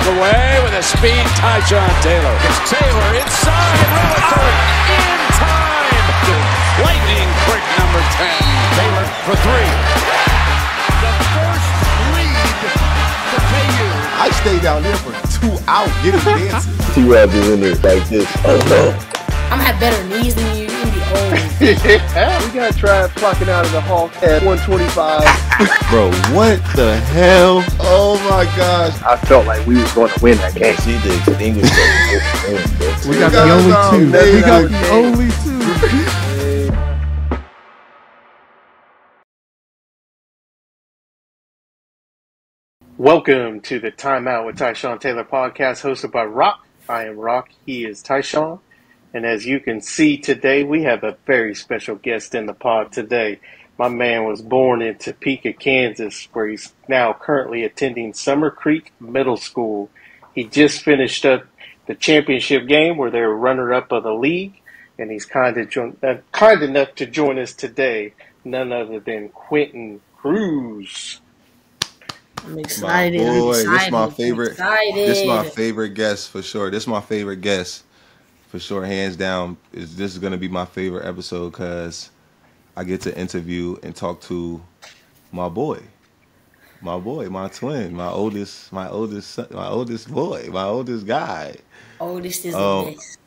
away with a speed. Tyshawn Taylor. It's Taylor inside and Relative in time. Lightning quick number 10. Taylor for three. The first lead for KU. I stayed down there for 2 hours getting dances. T-Rob is in there like this. Oh no. I'm gonna have better knees than you. You're gonna be old. Yeah. We got Trav clocking out of the Hawk at 125. Bro, what the hell? Oh my gosh. I felt like we was going to win that game. See the extinguisher. We got the only two. We got the only two. Welcome to the Timeout with Tyshawn Taylor podcast hosted by Rock. I am Rock. He is Tyshawn. And as you can see today, we have a very special guest in the pod today. My man was born in Topeka, Kansas, where he's now currently attending Summer Creek Middle School. He just finished up the championship game where they're runner-up of the league, and he's kind enough to join us today, none other than Quentin Cruz. I'm excited. My boy, I'm excited. this my favorite. Excited. This is my favorite guest for sure. This is my favorite guest for sure, hands down. This is gonna be my favorite episode because I get to interview and talk to my boy, my twin, my oldest boy, my oldest guy. Oldest is the best.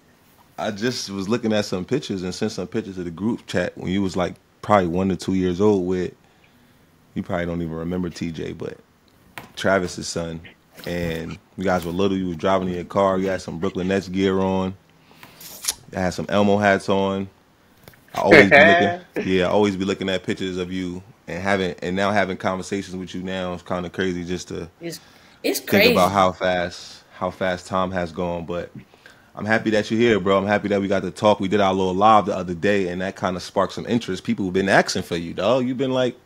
I just was looking at some pictures and sent some pictures to the group chat when you was like probably 1 to 2 years old with. You probably don't even remember TJ, but Travis's son. And you guys were little. You was driving in your car. You had some Brooklyn Nets gear on. I had some Elmo hats on. I always be looking at pictures of you and now having conversations with you now. It's kind of crazy just to It's think crazy about how fast time has gone. But I'm happy that you're here, bro. I'm happy that we got to talk. We did our little live the other day, and that kind of sparked some interest. People have been asking for you, dog. You've been like,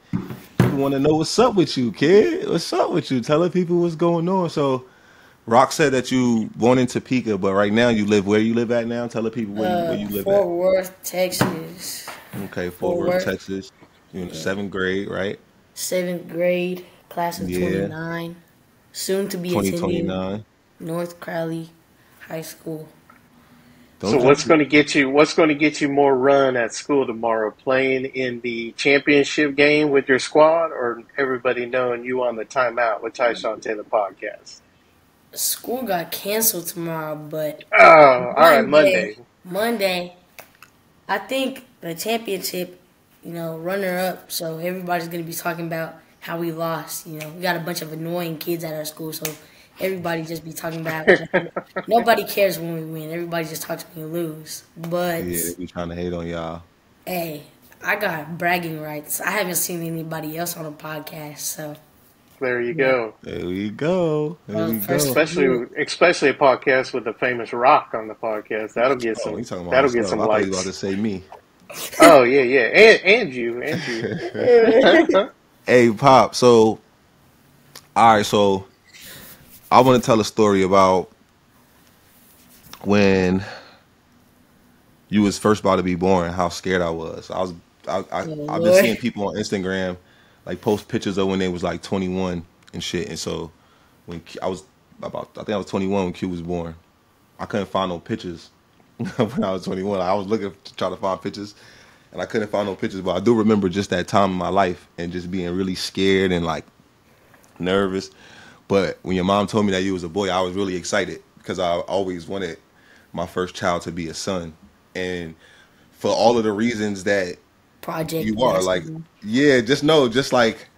people want to know what's up with you, kid. What's up with you? Telling people what's going on. So Rock said that you born in Topeka, but right now you live where you live at now? Tell the people where you live Fort at. Worth, Texas. Okay, Fort Worth, Texas. You're in the 7th grade, right? 7th grade, class of 29. Soon to be attending 2029. North Crowley High School. So what's going to get you more run at school tomorrow? Playing in the championship game with your squad, or everybody knowing you on the Timeout with Tyshawn Taylor podcast? School got canceled tomorrow, but all right, Monday. I think the championship, runner up. So everybody's gonna be talking about how we lost. We got a bunch of annoying kids at our school, so everybody just be talking about. Nobody cares when we win. Everybody just talks when we lose. But yeah, they be trying to hate on y'all. Hey, I got bragging rights. I haven't seen anybody else on a podcast, so. There you go. There we go. Especially a podcast with the famous Rock on the podcast. That'll get some. That'll get some likes. I thought you were about to say me. Oh yeah, and you. Hey, Pop. So, all right. So, I want to tell a story about when you was first about to be born. How scared I was. I've been seeing people on Instagram like post pictures of when they was like 21 and shit. And so when I think I was 21 when Q was born. I couldn't find no pictures when I was 21. I was looking to try to find pictures and I couldn't find no pictures. But I do remember just that time in my life and just being really scared and like nervous. But when your mom told me that you was a boy, I was really excited because I always wanted my first child to be a son. And for all of the reasons that Project you are like, yeah, just like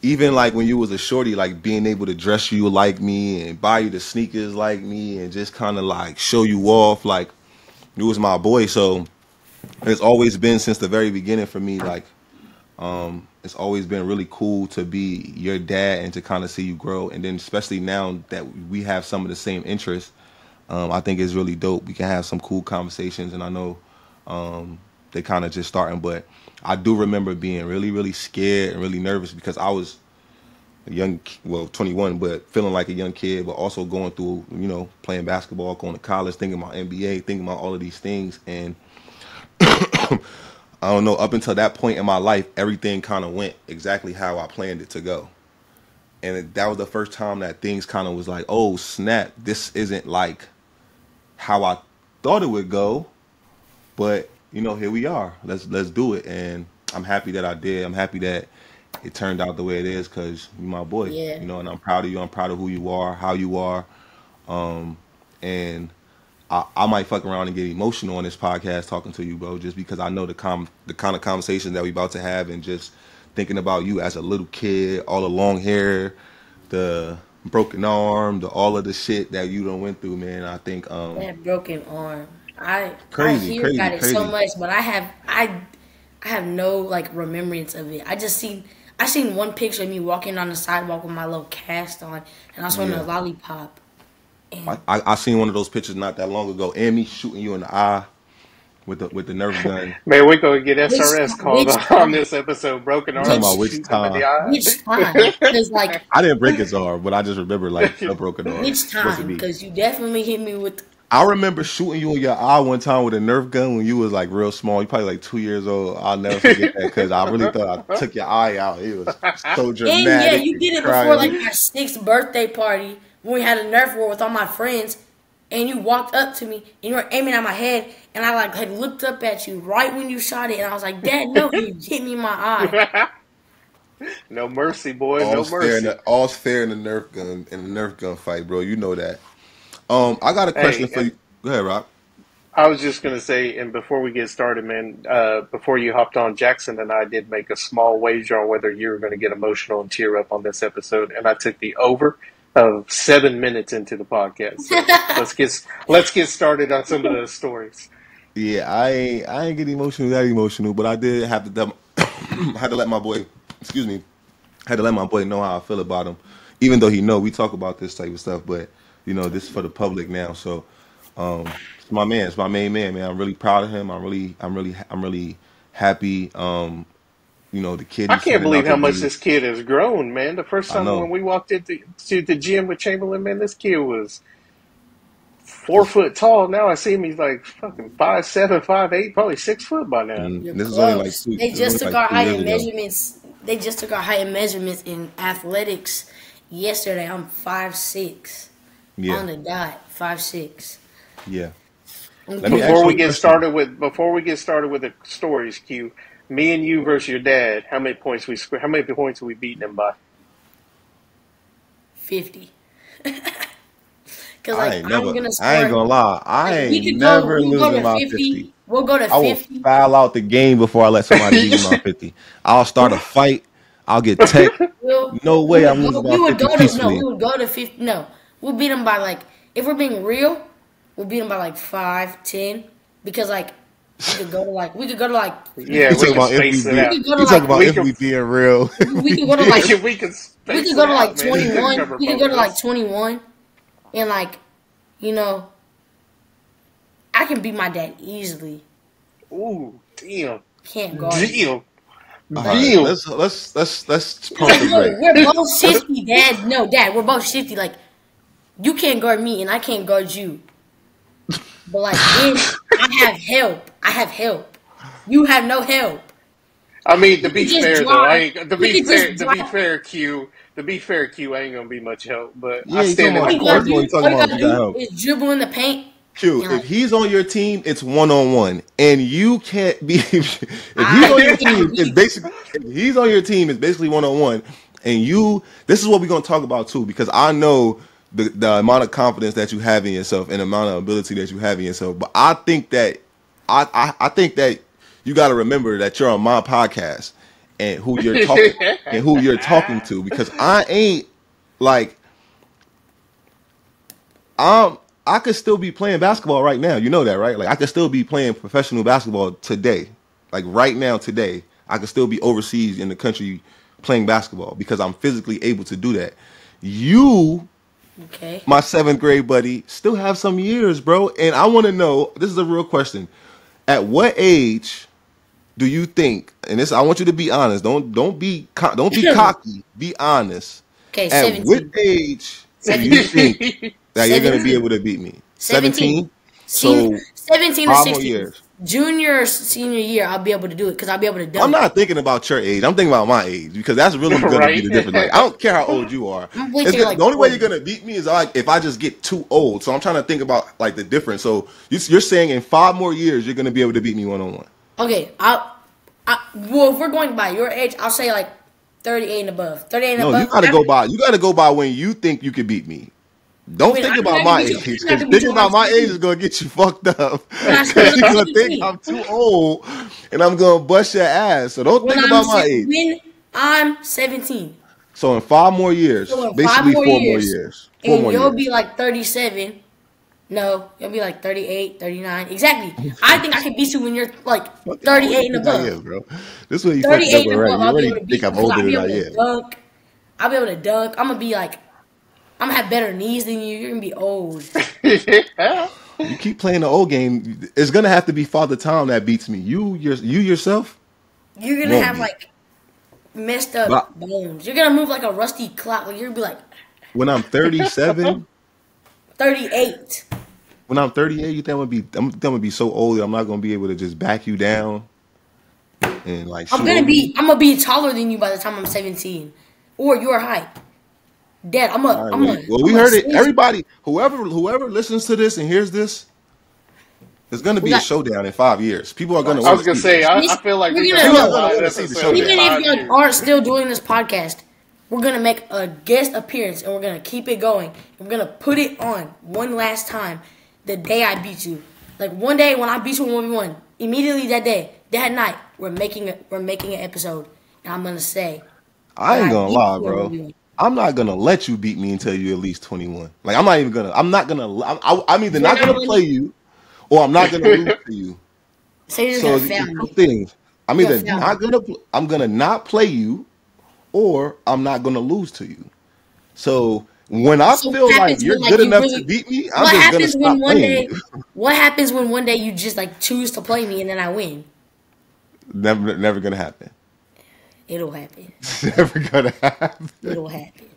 even like when you was a shorty, like being able to dress you like me and buy you the sneakers like me and just kind of like show you off like you was my boy. So it's always been since the very beginning for me, like it's always been really cool to be your dad and to kind of see you grow. And then especially now that we have some of the same interests, I think it's really dope. We can have some cool conversations, and I know they kind of just starting, but I do remember being really, really scared and really nervous because I was a young, 21, but feeling like a young kid, but also going through, playing basketball, going to college, thinking about NBA, thinking about all of these things. And I don't know, up until that point in my life, everything kind of went exactly how I planned it to go. and that was the first time that things kind of was like, oh snap, this isn't like how I thought it would go, but here we are. Let's do it, and I'm happy that I did. I'm happy that it turned out the way it is because you're my boy, Yeah. and I'm proud of you. I'm proud of who you are, how you are, and I might fuck around and get emotional on this podcast talking to you, bro, just because I know the kind of conversations that we about to have, and just thinking about you as a little kid, all the long hair, the broken arm, all of the shit that you done went through, man. I think That broken arm. I Crazy, hear crazy, about it so crazy. much, but I have no like remembrance of it. I seen one picture of me walking on the sidewalk with my little cast on, and I was holding Yeah. a lollipop. And I seen one of those pictures not that long ago, and me shooting you in the eye with the Nerf gun. Man, we're going to get SRS Which- called which on time? this episode. Broken talking arms, about which shoot them in the time? eye. which time? Because like I didn't break his arm, but I just remember like a broken arm. which Supposed to time? be. Because you definitely hit me with. I remember shooting you in your eye one time with a Nerf gun when you was like real small. You probably like 2 years old. I'll never forget that because I really thought I took your eye out. It was so dramatic. And yeah, you did it before crying. like my 6th birthday party when we had a Nerf war with all my friends, and you walked up to me and you were aiming at my head, and I like had looked up at you right when you shot it, and I was like, Dad, no, you hit me in my eye. No mercy, boy. No All's fair, mercy. all's fair in the Nerf gun fight, bro. You know that. I got a question for you. Go ahead, Rock. I was just going to say, and before we get started, man, before you hopped on, Jackson and I did make a small wager on whether you were going to get emotional and tear up on this episode, and I took the over of 7 minutes into the podcast. So let's get started on some of those stories. Yeah, I ain't get that emotional, but I did have to had to let my boy, excuse me, had to let my boy know how I feel about him, even though he know we talk about this type of stuff, but this is for the public now, so it's my man, it's my main man, I'm really proud of him. I'm really happy. The kid. I can't believe how much this kid has grown, man. The first time know. when we walked into the gym with Chamberlain, man, this kid was 4 foot tall. Now I see him, he's like fucking 5'7", 5'8", probably 6 foot by now. And You're this is close. only like two. They this just is took only our like 2 height years and ago. measurements. They just took our height and measurements in athletics yesterday. I'm 5'6". Yeah, On the dot, 5'6". yeah. Okay. me ask Before you we a get question. started with the stories, Q, me and you versus your dad, how many points we beating him by? 50. Because I like ain't I'm gonna score. I ain't gonna lie. I like, we ain't could never we'll go losing to my 50. 50. We'll go to I will 50. foul out the game before I let somebody beat me my 50. I'll start a fight. I'll get tech. No way I'm losing my 50 peacefully. we would go to 50. No, we'll beat them by like, if we're being real, we'll beat them by like 5, 10. Because like we could go to like Yeah, You we talking can about space if it out. we could go to You talking like about we if can- we being real? we could go to like we can space we could it go to like out, man. You can 21. cover We could both go to of like us. 21, and like, I can beat my dad easily. Ooh, damn. Can't guard. him. Damn. All right, Damn. let's pump Like, the no, brake. we're both shifty, Dad. No, Dad, we're both shifty. Like, you can't guard me, and I can't guard you. But like, if I have help. You have no help. I mean, to be just fair drive. though, I ain't, to We be could fair, just to be drive. fair, Q, I ain't gonna be much help. But Yeah, I you stand talking in about- the All First you of all, corner. you talking gotta do, about if you got help. is dribble in the paint. Q, Yeah. if he's on your team, it's 1-on-1, and you can't be. If he's on your team, it's basically. If he's on your team, it's basically 1-on-1, and you. This is what we're gonna talk about too, because I know the amount of confidence that you have in yourself and the amount of ability that you have in yourself. But I think that I think that you got to remember that you're on my podcast and who you're talking to, because I ain't like. I could still be playing basketball right now. You know that, right? Like I could still be playing professional basketball today. Like right now, today, I could still be overseas in the country playing basketball because I'm physically able to do that. You, Okay. my 7th grade buddy, still have some years, bro. And I want to know, this is a real question. At what age do you think, and this I want you to be honest. Don't be cocky. Be honest. Okay, At 17. what age do you think that you're going to be 17. able to beat me? 17. 17? So 17 to 5 more 16. years. junior or senior year, I'll be able to do it because I'll be able to dunk. I'm not thinking about your age. I'm thinking about my age because that's really going to be the difference. Like, I don't care how old you are. The only way you're going to beat me is like if I just get too old. So I'm trying to think about like the difference. So you're saying in 5 more years you're going to be able to beat me 1-on-1. Okay, well, if we're going by your age, I'll say like 38 and above. 38 and above. No, you got to go by. You got to go by when you think you could beat me. Don't think about my age, because thinking about my age is going to get you fucked up. Because you're going to think I'm too old, and I'm going to bust your ass. So don't think about my age. When I'm 17. So in 5 more years, basically 4 more years. And you'll be like 37. No, you'll be like 38, 39. Exactly. I think I can beat you when you're like 38 and above. Is, bro. This is what you fucked up already. You already think I'm older than I am. I'll be able to dunk. I'm going to be like, I'm going to have better knees than you. You're going to be old. You keep playing the old game. It's going to have to be Father Time that beats me. You yourself? You're going to have like messed up bones. You're going to move like a rusty clock. Like, you're going to be like. When I'm 37? 38. When I'm 38, you think I'm gonna be so old that I'm not gonna be able to just back you down and like. I'm gonna be taller than you by the time I'm 17, or your height. Dad, Well, we heard it. Everybody, whoever listens to this and hears this, there's gonna be a showdown in 5 years. People are gonna. I was gonna say, I feel like we're gonna see the showdown. Even if you aren't still doing this podcast, we're going to make a guest appearance, and we're going to keep it going. We're going to put it on one last time the day I beat you. Like, one day when I beat you in 1v1, immediately that night, we're making an episode. And I'm going to say. I ain't going to lie, bro. I'm not going to let you beat me until you're at least 21. Like, I'm either not going to play you, or I'm not going to lose to you. So you're just going to fail me. Two things. I'm either I'm going to not play you, or I'm not going to lose to you. So when I feel like you're good enough to beat me, I'm just going to stop playing you. What happens when one day you just like choose to play me and then I win? Never going to happen. It'll happen. Never going to happen. It'll happen.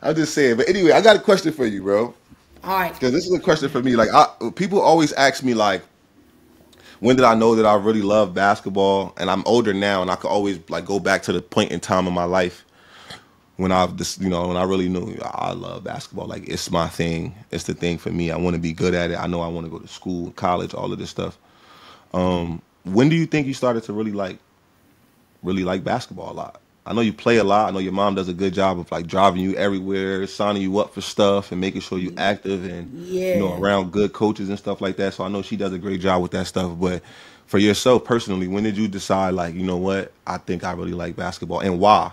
I'm just saying. But anyway, I got a question for you, bro. All right. Because this is a question for me. Like, people always ask me, like, when did I know that I really love basketball? And I'm older now, and I could always like go back to the point in time in my life when I really knew I love basketball. Like, it's my thing. It's the thing for me. I want to be good at it. I know I want to go to school, college, all of this stuff. When do you think you started to really like basketball a lot? I know you play a lot. I know your mom does a good job of like driving you everywhere, signing you up for stuff, and making sure you're active and around good coaches and stuff like that. So I know she does a great job with that stuff. But for yourself personally, when did you decide, like, you know what, I think I really like basketball, and why?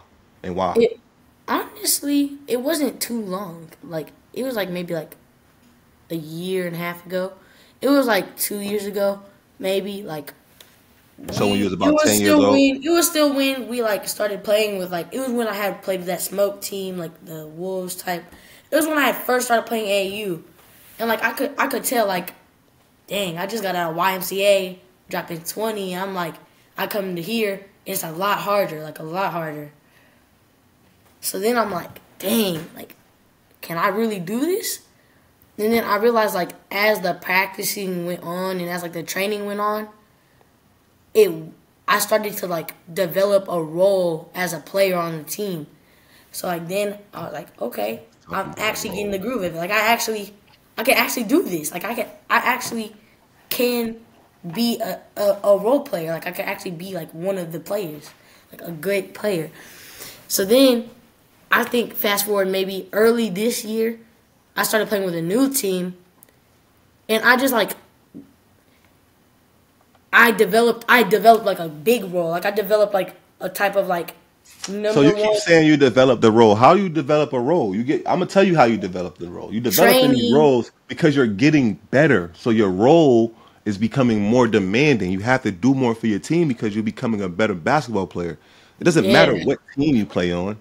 Honestly, it wasn't too long. Like, it was like maybe like a year and a half ago. It was like 2 years ago, maybe. Like. So when you was about 10 years old? It was still when we like started playing with like, it was when I had played with that smoke team, like the Wolves type. It was when I had first started playing AAU. And like I could tell like, dang, I just got out of YMCA, dropping 20, and I'm like, I come to here, it's a lot harder. So then I'm like, dang, like, can I really do this? And then I realized like as the practicing went on and as like the training went on, I started to like develop a role as a player on the team. So like then I was like, okay, I'm actually getting the groove of it. Like I can actually do this. Like I actually can be a role player. Like I can actually be like one of the players, like a great player. So then I think fast forward maybe early this year, I started playing with a new team, and I just like. I developed like a big role. Like I developed like a type of like number. So you keep saying you developed the role. How you develop a role? I'm gonna tell you how you develop the role. You develop these roles because you're getting better. So your role is becoming more demanding. You have to do more for your team because you're becoming a better basketball player. It doesn't matter what team you play on.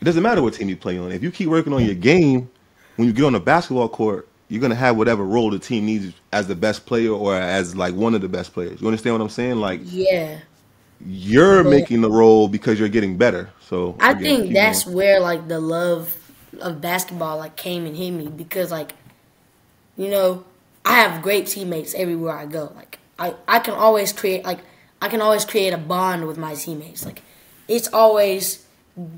If you keep working on your game, when you get on the basketball court, you're going to have whatever role the team needs as the best player or as like one of the best players. You understand what I'm saying? Like, you're making the role because you're getting better. So I think that's where like the love of basketball like came and hit me, because like, you know, I have great teammates everywhere I go. Like I can always create a bond with my teammates. Like it's always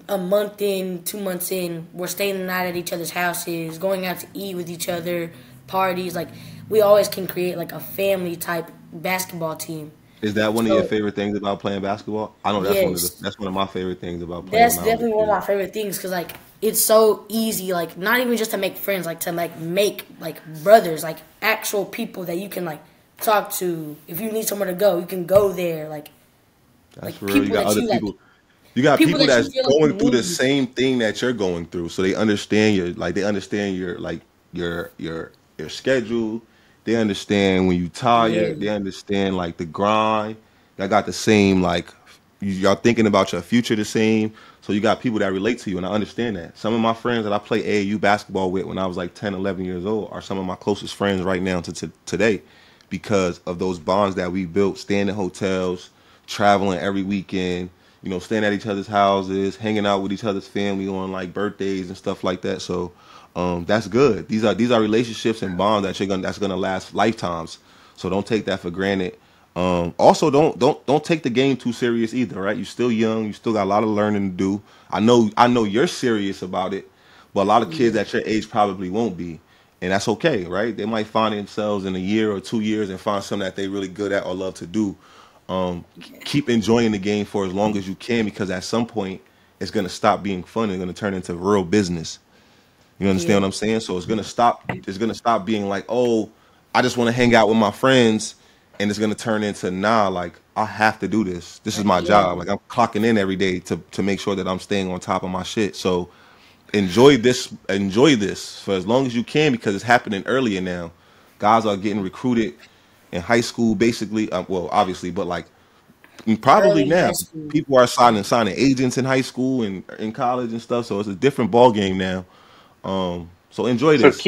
a month in, 2 months in, we're staying the night at each other's houses, going out to eat with each other, parties. Like we always can create like a family type basketball team. Is that one of So your favorite things about playing basketball? I know yes, that's one of my favorite things about playing that's when I was a definitely one of kid. my favorite things because like it's so easy. Like not even just to make friends, like to like make like brothers, like actual people that you can like talk to. If you need somewhere to go, you can go there. That's Like real. You people got that other you like, people. You got people people that you that's feel like you going through the need. same thing that you're going through, so they understand your schedule. They understand when you Yeah, tired. They understand like the grind. Y'all got the same like y'all thinking about your future the same. So you got people that relate to you, and I understand that. Some of my friends that I play AAU basketball with when I was like 10, 11 years old are some of my closest friends right now to today because of those bonds that we built, staying in hotels, traveling every weekend, staying at each other's houses, hanging out with each other's family on like birthdays and stuff like that. So that's good. These are relationships and bonds that's gonna last lifetimes. So don't take that for granted. Also, don't take the game too serious either, right? You're still young. You still got a lot of learning to do. I know you're serious about it, but a lot of kids yeah, at your age probably won't be, and that's okay, right? They might find themselves in a year or 2 years and find something that they really good at or love to do. Keep enjoying the game for as long as you can because at some point it's gonna stop being fun and gonna turn into real business. You understand yeah, what I'm saying? So it's gonna stop. It's gonna stop being like, oh, I just want to hang out with my friends, and it's gonna turn into nah. Like I have to do this. This is my yeah, job. Like I'm clocking in every day to make sure that I'm staying on top of my shit. So enjoy this. Enjoy this for as long as you can because it's happening earlier now. Guys are getting recruited in high school, basically. Well, obviously, but like probably early now, high school. people are signing agents in high school and in college and stuff. So it's a different ball game now. So enjoy So this.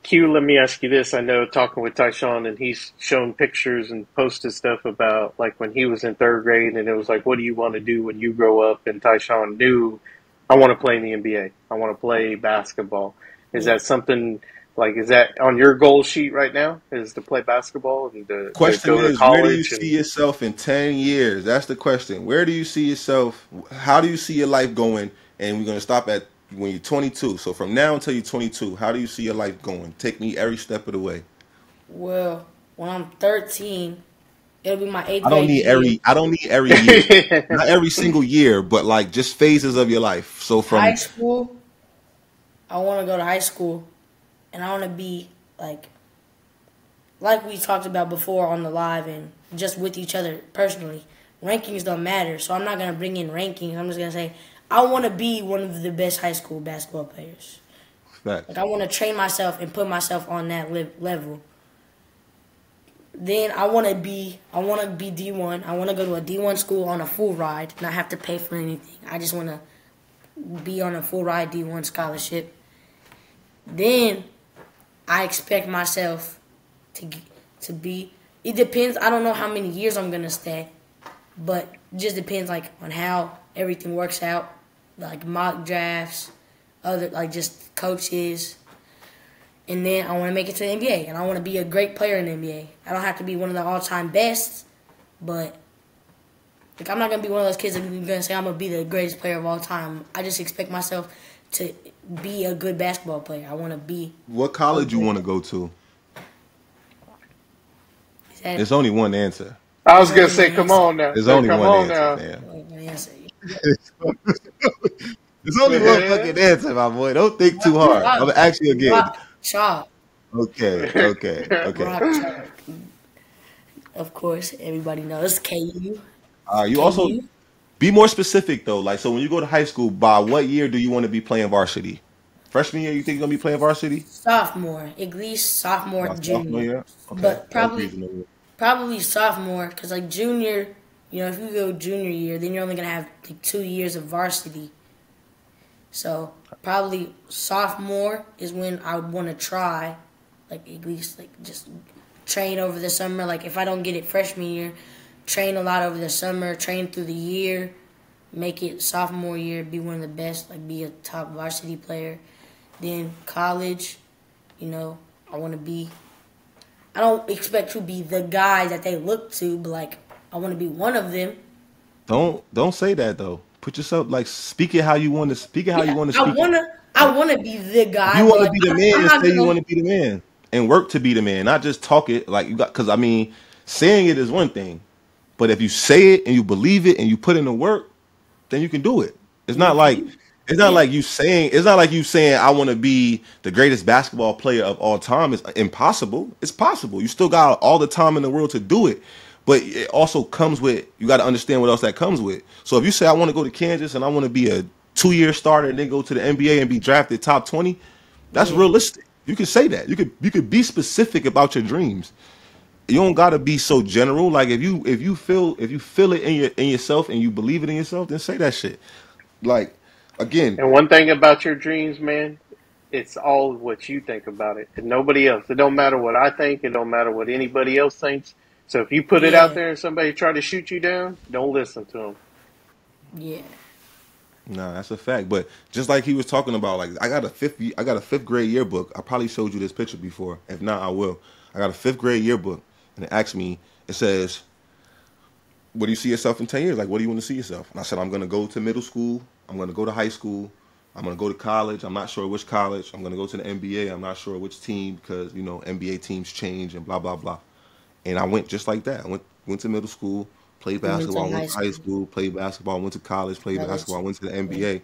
Q, let me ask you this. I know talking with Tyshawn and he's shown pictures and posted stuff about like when he was in third grade and it was like, what do you want to do when you grow up? And Tyshawn knew, I want to play in the NBA. I want to play basketball. Is Yeah. that something like, is that on your goal sheet right now? Is to play basketball and to Question go to is, where do you college see and yourself in 10 years? That's the question. Where do you see yourself? How do you see your life going? And we're going to stop at when you're 22. So from now until you're 22, how do you see your life going? Take me every step of the way. Well, when I'm 13, it'll be my eighth grade year. I don't need every year. Not every single year, but like just phases of your life. So High from school, I want to go to high school, and I want to be like we talked about before on the live and just with each other personally. Rankings don't matter, so I'm not gonna bring in rankings. I'm just gonna say I want to be one of the best high school basketball players. Like facts. I want to train myself and put myself on that level. Then I want to be D1. I want to go to a D1 school on a full ride, not have to pay for anything. I just want to be on a full ride D1 scholarship. Then I expect myself to be. It depends. I don't know how many years I'm gonna stay, but it just depends like on how everything works out, like mock drafts, other like just coaches. And then I want to make it to the NBA, and I want to be a great player in the NBA. I don't have to be one of the all-time best, but like I'm not gonna be one of those kids that are gonna say I'm gonna be the greatest player of all time. I just expect myself to be a good basketball player. I want to be What a college you good. want to go to? Is that There's only one answer. I was there's gonna only say, one come answer? on now. There's only Come one on answer, now. fam. Only one answer. There's only one fucking answer, my boy. Don't think too hard. I'm Rock, gonna ask you again. rock, chalk, Okay. rock, chalk. Of course, everybody knows KU. You also KU. be more specific though. Like, so when you go to high school, by what year do you want to be playing varsity? Freshman year, you think you're gonna be playing varsity? Sophomore, at least sophomore, By sophomore junior, year? Okay, but that's probably reasonable. probably sophomore because like junior, if you go junior year, then you're only gonna have like 2 years of varsity. So probably sophomore is when I would want to try, like at least like just train over the summer. Like if I don't get it freshman year, train a lot over the summer, train through the year, make it sophomore year, be one of the best, like be a top varsity player. Then college, I want to be I don't expect to be the guy that they look to, but like I want to be one of them. Don't say that though. Put yourself like speak it how you want to speak it how you want to I speak wanna it. I wanna be the guy. You but want to like, be the I'm man and not say you gonna. want to be the man and work to be the man, not just talk it like you got. Because I mean, saying it is one thing, but if you say it and you believe it and you put in the work, then you can do it. It's not like it's not Yeah. like you saying it's not like you saying I want to be the greatest basketball player of all time. It's impossible. It's possible. You still got all the time in the world to do it. But it also comes with you got to understand what else that comes with. So if you say I want to go to Kansas and I want to be a 2-year starter and then go to the NBA and be drafted top 20, that's realistic. You can say that. You could be specific about your dreams. You don't gotta be so general. Like if you feel it in yourself and you believe it in yourself, then say that shit. Like again, And one thing about your dreams, man, it's all what you think about it and nobody else. It don't matter what I think. It don't matter what anybody else thinks. So if you put it out Yeah, there and somebody try to shoot you down, don't listen to them. yeah. nah, that's a fact. But just like he was talking about, like I got a fifth grade yearbook. I probably showed you this picture before. If not, I will. I got a fifth grade yearbook, and it asks me. It says, "What do you see yourself in 10 years? Like, what do you want to see yourself?" And I said, "I'm gonna go to middle school. I'm gonna go to high school. I'm gonna go to college. I'm not sure which college. I'm gonna go to the NBA. I'm not sure which team because NBA teams change and blah blah blah." And I went just like that. I went to middle school, played You went to basketball, went high to high school. school, played basketball, went to college, played College. basketball, went to the Yeah. NBA.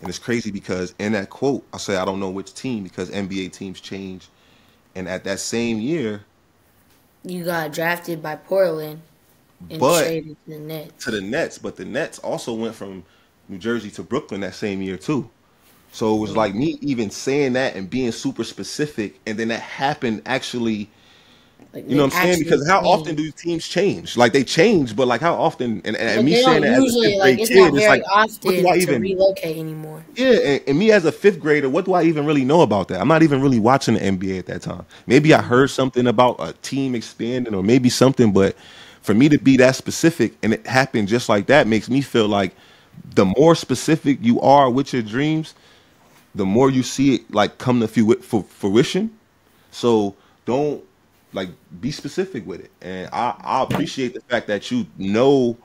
And it's crazy because in that quote, I say I don't know which team because NBA teams change. And at that same year, You got drafted by Portland and but traded to the Nets. to the Nets, but the Nets also went from New Jersey to Brooklyn that same year too. So it was like me even saying that and being super specific, and then that happened actually. Like You know they what I'm saying? actually Because how often changed. do teams change? Like they change, but like how often? And But me they saying don't that as a usually fifth like grade it's not kid, it's very like, what do I often to even? relocate anymore. Yeah, and me as a fifth grader, what do I even really know about that? I'm not even really watching the NBA at that time. Maybe I heard something about a team expanding, or maybe something, but for me to be that specific and it happened just like that makes me feel like the more specific you are with your dreams, the more you see it like come to fruition. So don't like be specific with it. And I appreciate the fact that you know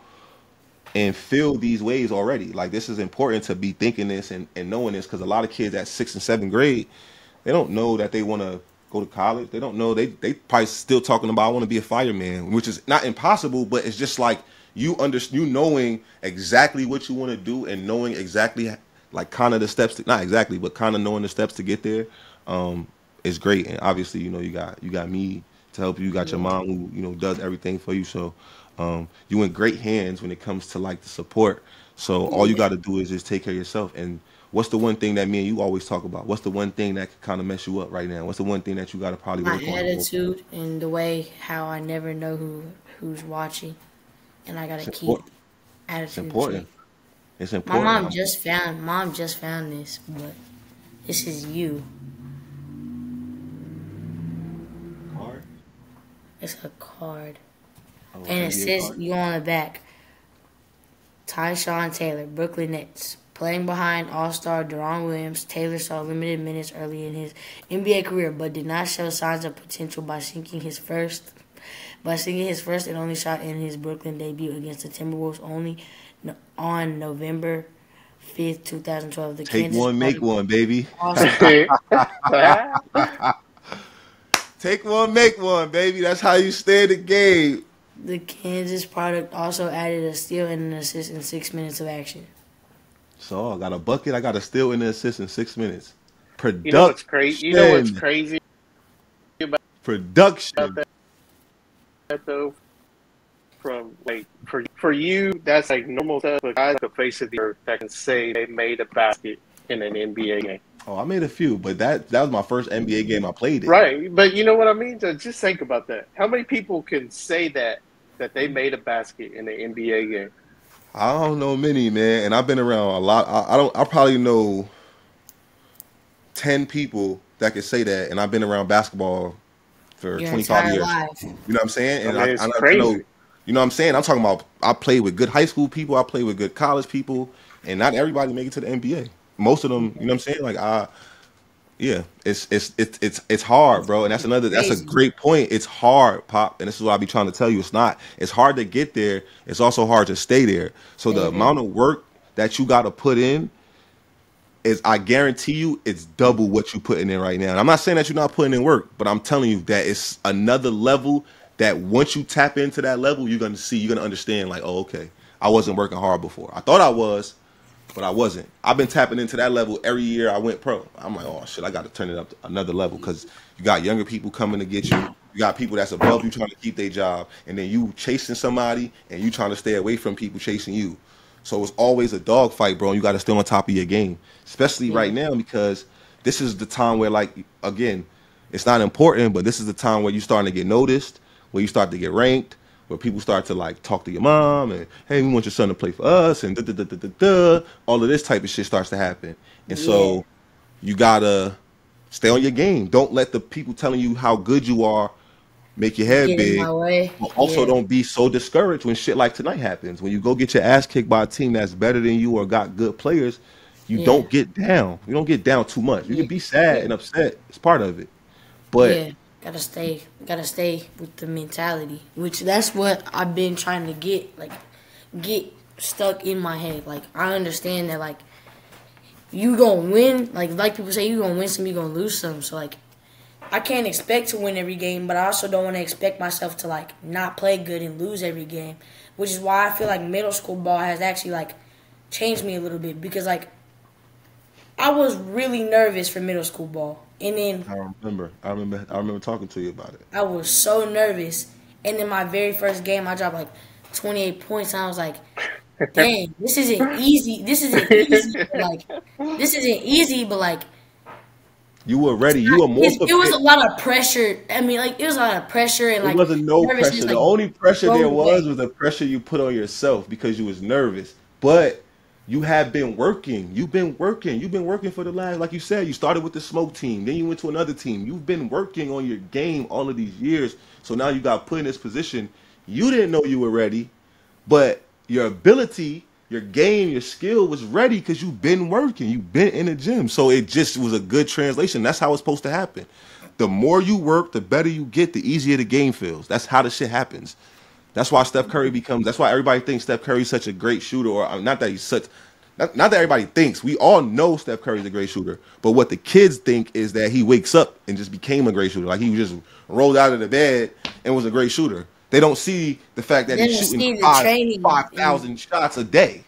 and feel these ways already. Like this is important to be thinking this and knowing this because a lot of kids at 6th and 7th grade, they don't know that they want to go to college. They don't know they probably still talking about I want to be a fireman, which is not impossible, but it's just like you knowing exactly what you want to do and knowing exactly like kind of the steps to, not exactly, but kind of knowing the steps to get there. Is great. And obviously, you got me to help you. You got your mom who, does everything for you. So you in great hands when it comes to like the support. So all you Yeah. got to do is just take care of yourself. And what's the one thing that me and you always talk about? What's the one thing that could kind of mess you up right now? What's the one thing that you got to probably My work on? attitude and the way how I never know who's watching, and I gotta It's keep important. It's attitude in check. important. It's My important. mom just found this, but this is you. Hard. It's a card, Oh, and it NBA says card. you on the back. Tyshawn Taylor, Brooklyn Nets. Playing behind All-Star Deron Williams, Taylor saw limited minutes early in his NBA career, but did not show signs of potential by sinking his first and only shot in his Brooklyn debut against the Timberwolves on November 5th, 2012. The Take Kansas one, make product one, baby. also Take one, make one, baby. That's how you stay in the game. the Kansas product also added a steal and an assist in 6 minutes of action. So I got a bucket. I got a steal and an assist in 6 minutes. You know what's crazy? You know what's Production. crazy about Production. that though? From like for you, that's like normal stuff. But guys, the face of the earth that can say they made a basket in an NBA game, Oh, I made a few, but that was my first NBA game I played in. right? But you know what I mean? Just think about that. How many people can say that they made a basket in an NBA game? I don't know many, man, and I've been around a lot. I probably know 10 people that could say that, and I've been around basketball for Your 25 entire years. life. You know what I'm saying? And I mean, it's I know, crazy. you know what I'm saying? I'm talking about I played with good high school people, I played with good college people, and not everybody make it to the NBA. Most of them, you know what I'm saying? Like Yeah, it's hard, bro, and that's a Crazy. great point. It's hard, Pop, and this is what I be trying to tell you. It's hard to get there. It's also hard to stay there. So the Mhm. amount of work that you got to put in is, I guarantee you, it's double what you putting in right now. And I'm not saying that you're not putting in work, but I'm telling you that it's another level that once you tap into that level, you're gonna understand like, oh, okay, I wasn't working hard before. I thought I was, but I wasn't. I've been tapping into that level every year I went pro. I'm like, oh shit, I got to turn it up to another level because you got younger people coming to get you. You got people that's above you trying to keep their job, and then you chasing somebody, and you trying to stay away from people chasing you. So it's always a dog fight, bro. And you got to stay on top of your game, especially right now because this is the time where, like, again, it's not important, but this is the time where you starting to get noticed, where you start to get ranked, where people start to like talk to your mom and, hey, we want your son to play for us, and all of this type of shit starts to happen. And so you gotta stay on your game. Don't let the people telling you how good you are make your head Get in big. my way. But also, Yeah. don't be so discouraged when shit like tonight happens. When you go get your ass kicked by a team that's better than you or got good players, you Yeah. don't get down. You don't get down too much. You can be sad and upset. It's part of it. But Yeah, gotta stay with the mentality, which that's what I've been trying to get stuck in my head. Like, I understand that, like, you gonna win, like people say, you gonna win some, you gonna lose some. So, like, I can't expect to win every game, but I also don't want to expect myself to, like, not play good and lose every game, which is why I feel like middle school ball has actually, like, changed me a little bit because, like, I was really nervous for middle school ball. And then I remember talking to you about it. I was so nervous. And in my very first game, I dropped like 28 points. And I was like, dang, this isn't easy. This isn't easy. This isn't easy, but like, You were ready. You were more it was prepared. a lot of pressure. I mean, like, it was a lot of pressure and It like, wasn't no nervousness, pressure. like, The only pressure thrown there away. was the pressure you put on yourself because you was nervous. But you have been working. You've been working. You've been working for the last, like you said, you started with the smoke team, then you went to another team. You've been working on your game all of these years. So now you got put in this position. You didn't know you were ready, but your ability, your game, your skill was ready because you've been working. You've been in the gym. So it just was a good translation. That's how it's supposed to happen. The more you work, the better you get, the easier the game feels. That's how the shit happens. That's why Steph Curry becomes. That's why everybody thinks Steph Curry's such a great shooter, or not that he's such. Not that everybody thinks. We all know Steph Curry's a great shooter, but what the kids think is that he wakes up and just became a great shooter. Like he just rolled out of the bed and was a great shooter. They don't see the fact that They he's don't see shooting the training. 5,000 shots a day.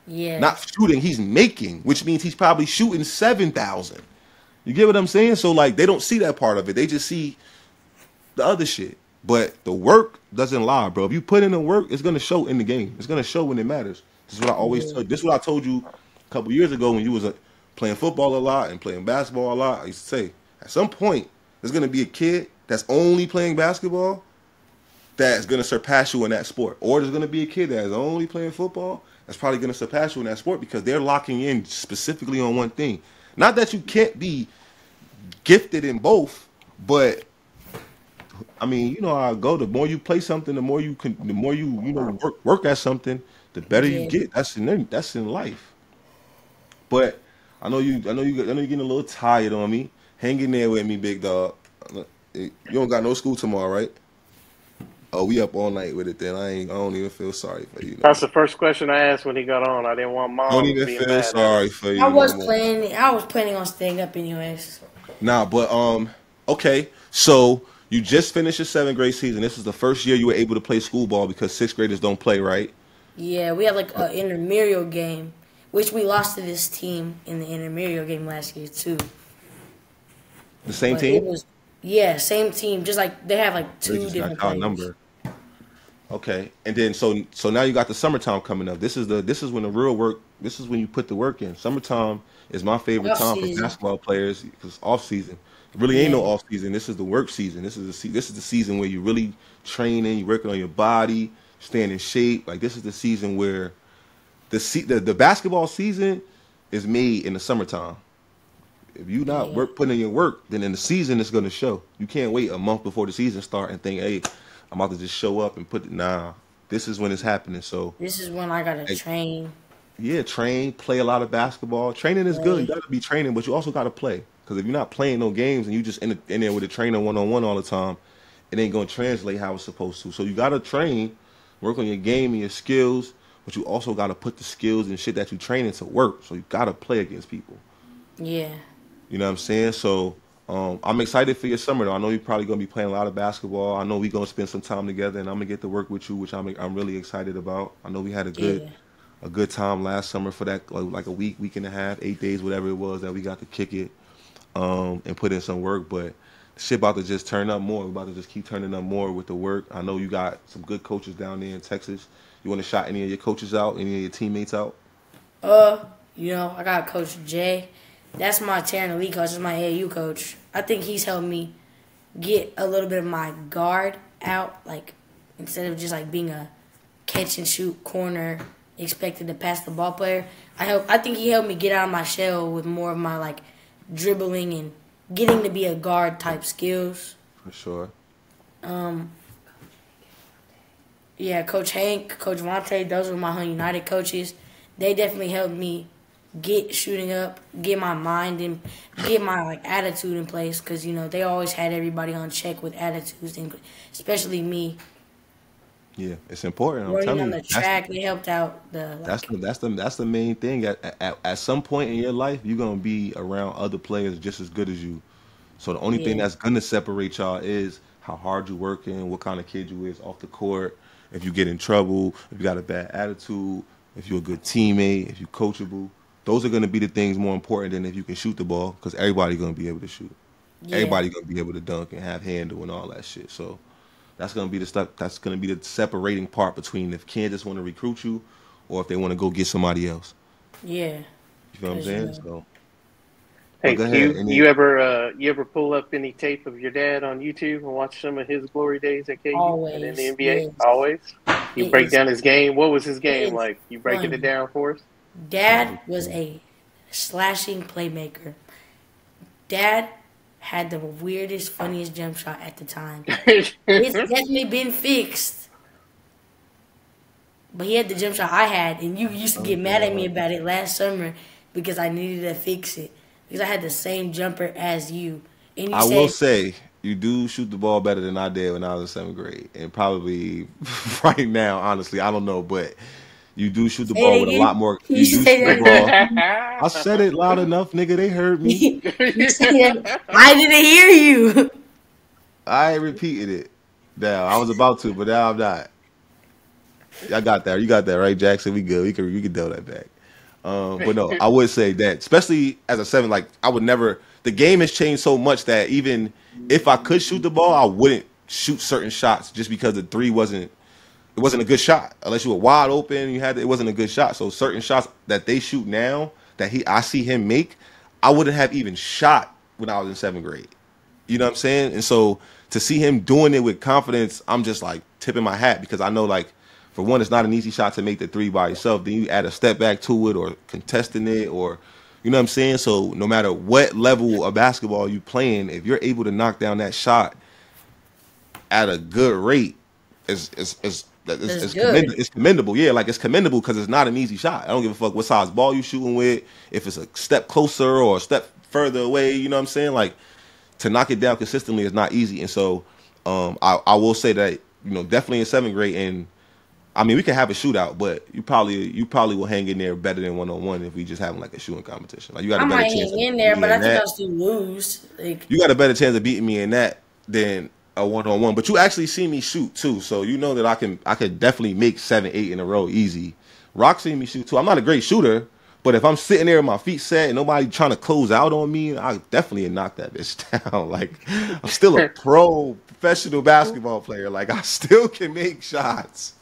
Yeah. Not shooting, he's making, which means he's probably shooting 7,000. You get what I'm saying? So like they don't see that part of it. They just see the other shit. But the work doesn't lie, bro. If you put in the work, it's gonna show in the game. It's gonna show when it matters. This is what I always tell you. This is what I told you a couple years ago when you was playing football a lot and playing basketball a lot. I used to say, at some point, there's gonna be a kid that's only playing basketball that's gonna surpass you in that sport. Or there's gonna be a kid that is only playing football that's probably gonna surpass you in that sport because they're locking in specifically on one thing. Not that you can't be gifted in both, but I mean, you know how I go. The more you play something, the more you work at something, the better you Yeah. get. That's in life. But I know you're getting a little tired on me. Hang in there with me, big dog. You don't got no school tomorrow, right? Oh, we up all night with it. Then I don't even feel sorry for you. No That's more. the first question I asked when he got on. I didn't want Don't mom even being feel mad at sorry us. for you I was no more. planning on staying up anyways. Nah, but okay. So you just finished your 7th grade season. This is the first year you were able to play school ball because 6th graders don't play, right? Yeah, we had like an intramural game, which we lost to this team in the intramural game last year too. The same But it team. was, yeah, same team. Just like they have like They two just different got our players. number. Okay, and then so now you got the summertime coming up. This is when the real work. This is when you put the work in. Summertime is my favorite Off time for season. basketball players because off season. It really ain't no Yeah. off season. This is the work season. This is the season where you really training. You working on your body, staying in shape. Like this is the season where the basketball season is made in the summertime. If you not Yeah. putting in your work, then in the season it's gonna show. You can't wait a month before the season start and think, hey, I'm about to just show up and put it. Nah, this is when it's happening. So This is when I gotta hey, train. yeah, train, play a lot of basketball. Training is good. You Play. gotta be training, but you also gotta play Because if you're not playing no games and you just in there with a trainer one-on-one all the time, it ain't going to translate how it's supposed to. So you got to train, work on your game and your skills, but you also got to put the skills and shit that you training to work. So you got to play against people. Yeah. You know what I'm saying? So I'm excited for your summer, though. I know you're probably going to be playing a lot of basketball. I know we're going to spend some time together, and I'm going to get to work with you, which I'm really excited about. I know we had a good time last summer for that, like a week and a half, 8 days, whatever it was, that we got to kick it and put in some work. But shit about to just turn up more. We're about to just keep turning up more with the work. I know you got some good coaches down there in Texas. You want to shout any of your coaches out, any of your teammates out? You know, I got Coach Jay. That's my Tarrant Elite coach. That's my AAU coach. I think he's helped me get a little bit of my guard out, like instead of just like being a catch and shoot corner expected to pass the ball player. I think he helped me get out of my shell with more of my like dribbling and getting to be a guard type skills. For sure. Yeah, Coach Hank, Coach Vontae, those were my Hunt United coaches. They definitely helped me get shooting up, get my mind and get my like attitude in place, because you know they always had everybody on check with attitudes, and especially me. Yeah, it's important. I'm Running telling on you, the track, they helped out the. Like, that's the main thing. At some point in your life, you're gonna be around other players just as good as you. So the only thing that's gonna separate y'all is how hard you working, what kind of kid you is off the court. If you get in trouble, if you got a bad attitude, if you're a good teammate, if you're coachable. Those are going to be the things more important than if you can shoot the ball, because everybody's going to be able to shoot. Yeah. Everybody's going to be able to dunk and have handle and all that shit. So that's going to be the stuff. That's going to be the separating part between if Kansas want to recruit you or if they want to go get somebody else. Yeah. You feel what I'm saying? So. Hey, you ever pull up any tape of your dad on YouTube and watch some of his glory days at KU Always, and in the NBA? yes. Always. You break down his game. What was his game like? You breaking it down for us? Dad was a slashing playmaker. Dad had the weirdest, funniest jump shot at the time. It's definitely been fixed. But he had the jump shot I had, and you used to get mad at me about it last summer because I needed to fix it. Because I had the same jumper as you. And you will say, you do shoot the ball better than I did when I was in 7th grade. And probably right now, honestly, I don't know, but you do shoot the ball with a lot more. You do shoot the ball. I said it loud enough, nigga. They heard me. I didn't hear you. I repeated it. Now I was about to, but now I'm not. I got that. You got that right, Jackson. We good. We can deal that back. But no, I would say that, especially as a 7, like I would never. The game has changed so much that even if I could shoot the ball, I wouldn't shoot certain shots just because the 3 wasn't a good shot. Unless you were wide open, it wasn't a good shot. So certain shots that they shoot now that I see him make, I wouldn't have even shot when I was in 7th grade. You know what I'm saying? And so to see him doing it with confidence, I'm just like tipping my hat, because I know, like, for one, it's not an easy shot to make the 3 by yourself. Then you add a step back to it or contesting it, or, you know what I'm saying? So no matter what level of basketball you playing, if you're able to knock down that shot at a good rate, it's commendable. Yeah, like it's commendable because it's not an easy shot. I don't give a fuck what size ball you shooting with, if it's a step closer or a step further away, you know what I'm saying? Like, to knock it down consistently is not easy. And so I will say that, you know, definitely in 7th grade, and I mean, we can have a shootout, but you probably will hang in there better than one-on-one if we just having like a shooting competition. Like, you got a better chance. I might hang in there, but I think I'll still lose. Like, you got a better chance of beating me in that than a one-on-one. But you actually see me shoot too, so you know that I could definitely make 7, 8 in a row easy. Rock seen me shoot too. I'm not a great shooter, but if I'm sitting there with my feet set and nobody trying to close out on me, I definitely knock that bitch down. Like, I'm still a professional basketball player. Like, I still can make shots.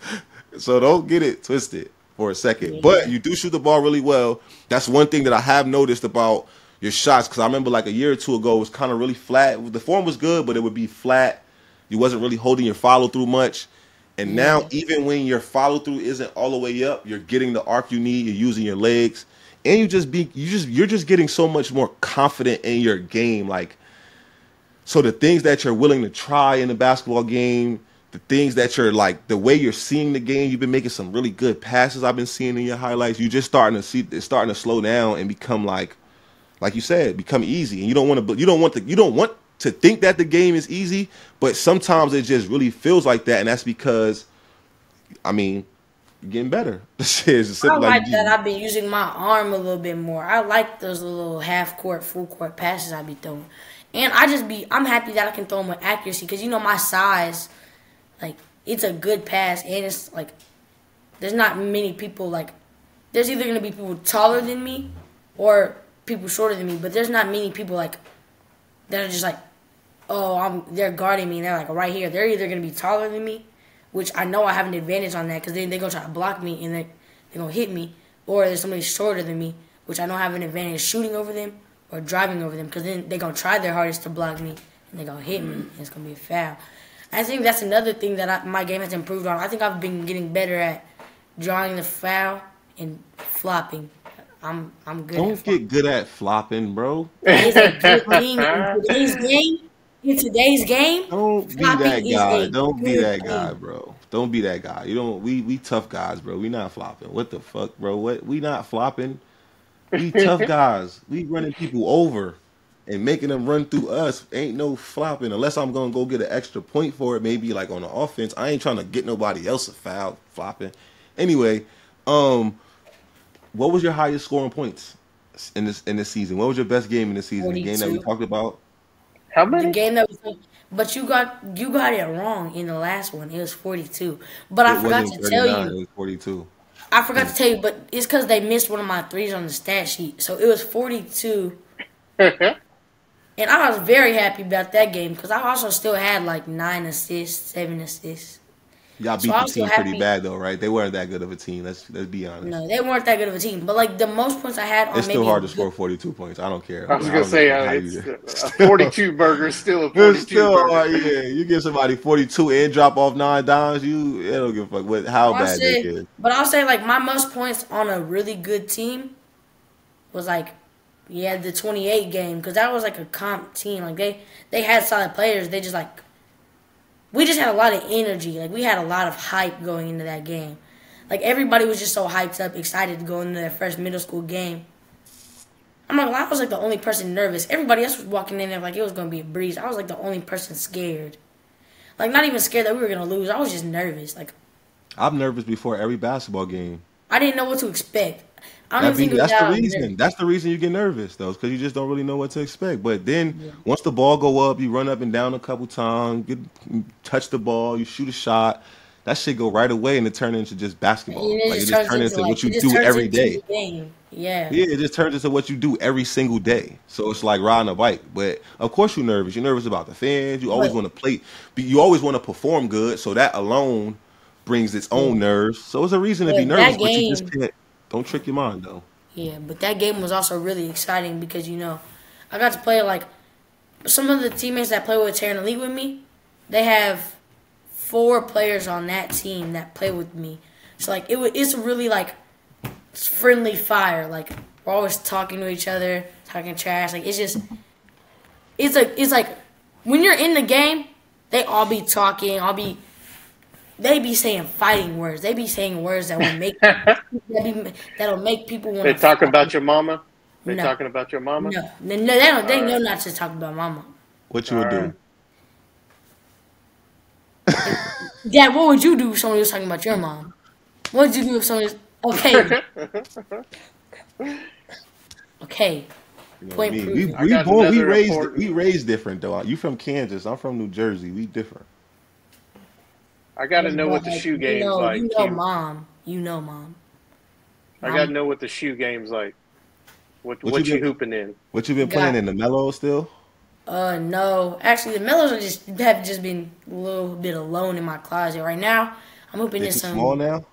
So don't get it twisted for a second. Yeah. But you do shoot the ball really well. That's one thing that I have noticed about your shots, because I remember like a year or two ago, it was kind of really flat. The form was good, but it would be flat. You wasn't really holding your follow-through much. And now, even when your follow-through isn't all the way up, you're getting the arc you need, you're using your legs, and you're just getting so much more confident in your game. Like, so the things that you're willing to try in the basketball game, the things that you're like, the way you're seeing the game, you've been making some really good passes I've been seeing in your highlights. You're just starting to see it's starting to slow down and become like like you said, become easy. And you don't want to think that the game is easy, but sometimes it just really feels like that, and that's because, I mean, you're getting better. I like that I've been using my arm a little bit more. I like those little half court, full court passes I be throwing. And I'm happy that I can throw them with accuracy because, my size, like, it's a good pass. And it's, like, there's not many people, like, there's either going to be people taller than me or people shorter than me. But there's not many people, like, that are just like, they're guarding me and they're, like, right here. They're either going to be taller than me, which I know I have an advantage on that because they're going to try to block me and they're going to hit me. Or there's somebody shorter than me, which I know I have an advantage shooting over them or driving over them because then they're going to try their hardest to block me and they're going to hit me and it's going to be a foul. I think that's another thing that my game has improved on. I think I've been getting better at drawing the foul and flopping. I'm good. Don't get good at flopping, bro. It's a good thing in today's game. Don't be that guy. Don't be that guy, bro. Don't be that guy. We tough guys, bro. We not flopping. What the fuck, bro? What? We not flopping. We tough guys. We running people over and making them run through us. Ain't no flopping unless I'm gonna go get an extra point for it. Maybe like on the offense. I ain't trying to get nobody else a foul flopping. Anyway, what was your highest scoring points in this season? What was your best game in the season? 42. The game that we talked about. How many? The game that was, but you got it wrong in the last one. It was 42. But I forgot to tell you. It was 42. I forgot to tell you, but it's because they missed one of my threes on the stat sheet. So it was 42. And I was very happy about that game because I also still had like 9 assists, 7 assists. Y'all beat the team pretty bad though, right? They weren't that good of a team. Let's be honest. No, they weren't that good of a team. But like the most points I had on it's still hard to score 42 points. I don't care. I was gonna say it's a 42 burger is still a 42 burger. Yeah, you give somebody 42 and drop off 9 dimes, they don't give a fuck how bad they is. But I'll say like my most points on a really good team was like the 28 game because that was like a comp team. Like they had solid players. They just like. We just had a lot of energy. Like, we had a lot of hype going into that game. Like, everybody was just so hyped up, excited to go into their first middle school game. I'm not gonna lie, I was, like, the only person nervous. Everybody else was walking in there like it was going to be a breeze. I was, like, the only person scared. Like, not even scared that we were going to lose. I was just nervous. Like, I'm nervous before every basketball game. I didn't know what to expect. That's the reason. That's the reason you get nervous, though, because you just don't really know what to expect. But then once the ball go up, you run up and down a couple times, touch the ball, you shoot a shot. That shit go right away and it turns into just basketball. It just turns into what you do every day. Yeah, it just turns into what you do every single day. So it's like riding a bike. But of course you're nervous. You're nervous about the fans. You always want to play. You always want to perform good. So that alone brings its own nerves. So it's a reason to be nervous, but you just can't. Don't trick your mind, though. Yeah, but that game was also really exciting because, I got to play, like, some of the teammates that play with Terran Elite with me, they have 4 players on that team that play with me. So, like, it's really, like, friendly fire. Like, we're always talking to each other, talking trash. Like, it's like, when you're in the game, they all be talking, they be saying fighting words. They be saying words that will make that'll make people want to. They talking about your mama. They talking about your mama. No, they don't. They know not to talk about mama. What you would do? Dad, what would you do if someone was talking about your mom? What would you do if someone was okay? Point proven. We raised different though. You from Kansas? I'm from New Jersey. We different. I gotta know what the shoe game's like. Mom. I gotta know what the shoe game's like. What you hooping in? What you been playing in the Mellows still? No. Actually, the Mellows have just been a little bit alone in my closet right now. I'm hooping in some. Small now?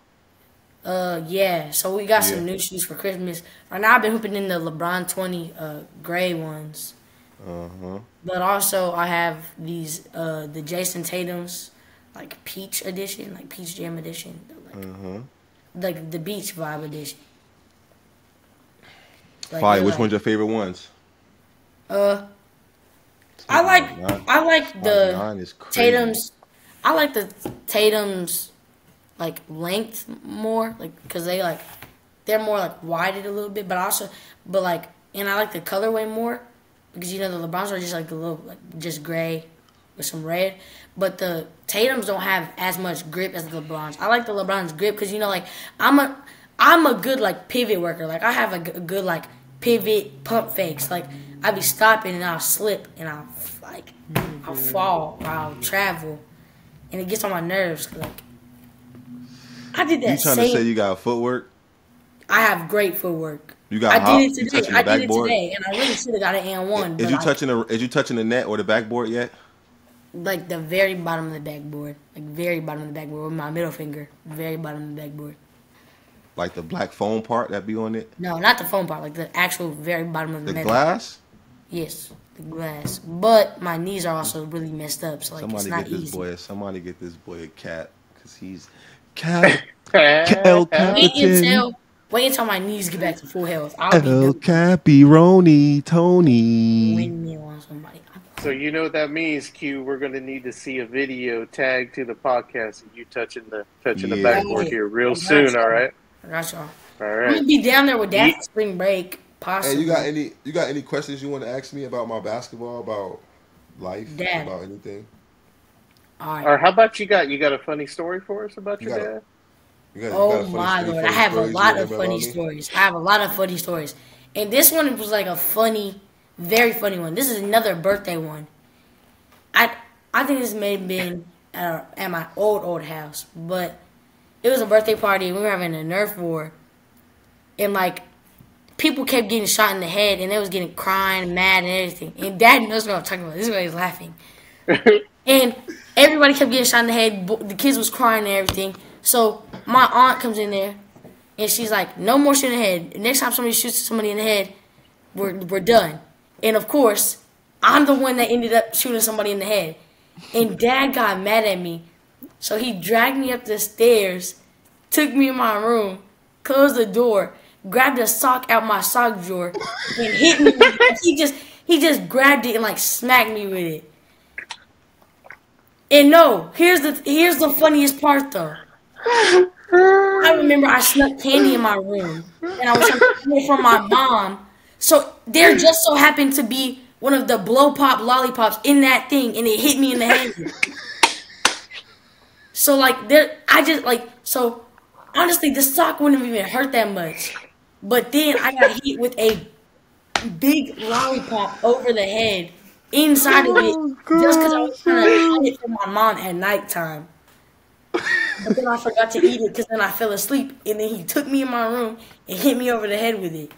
Yeah. So we got some new shoes for Christmas. Right now, I've been hooping in the LeBron 20 gray ones. But also, I have these the Jason Tatum's. Like Peach Edition, like Peach Jam Edition, like the Beach Vibe Edition. Like, Fire. Which one's your favorite ones? I like the Tatum's. I like the Tatum's like length more, like because they're more like widened a little bit, but like and I like the colorway more because the LeBrons are just like a little just gray with some red, but the Tatums don't have as much grip as the LeBrons. I like the LeBron's grip because I'm a good pivot worker. Like I have a good pivot pump fakes. Like I be stopping and I'll slip and I'll fall or I'll travel, and it gets on my nerves. I did that. You trying to say you got footwork? I have great footwork. You got. I did it today. And I really should have got an and one. Is you touching the net or the backboard yet? Like the very bottom of the backboard, with my middle finger, very bottom of the backboard. Like the black foam part that be on it? No, not the foam part. Like the actual very bottom of the metal. Glass? Yes, the glass. But my knees are also really messed up, so it's not easy. Somebody get this boy a cap, because he's cap. El Capitan. Wait until my knees get back to full health. El Capironi, Tony. Windmill on somebody. So you know what that means, Q. We're going to need to see a video tagged to the podcast of you touching the backboard here real soon. All right. I got y'all. All right. I'm gonna be down there with Dad for spring break. Possibly. Hey, you got any questions you want to ask me about my basketball, about life, Dad. about anything? All right. Or how about you got a funny story for us about your dad? Oh my Lord, I have a lot of funny stories. And this one was like a funny, very funny one. This is another birthday one. I think this may have been at my old house, but it was a birthday party and we were having a Nerf war. And people kept getting shot in the head and they was getting crying, mad and everything. And Dad knows what I'm talking about. This is why he's laughing. And everybody kept getting shot in the head. The kids was crying and everything. So my aunt comes in there, and she's like, "No more shooting in the head. Next time somebody shoots somebody in the head, we're done." And of course, I'm the one that ended up shooting somebody in the head. And Dad got mad at me, so he dragged me up the stairs, took me in my room, closed the door, grabbed a sock out my sock drawer, and hit me. He just grabbed it and smacked me with it. And no, here's the funniest part though. I remember I snuck candy in my room, and I was trying to get it from my mom. So there just so happened to be one of the blow pop lollipops in that thing, and it hit me in the hand. So so honestly, the sock wouldn't have even hurt that much. But then I got hit with a big lollipop over the head, inside of it, just because I was trying to hide it from my mom at nighttime. But then I forgot to eat it because then I fell asleep, and then he took me in my room and hit me over the head with it.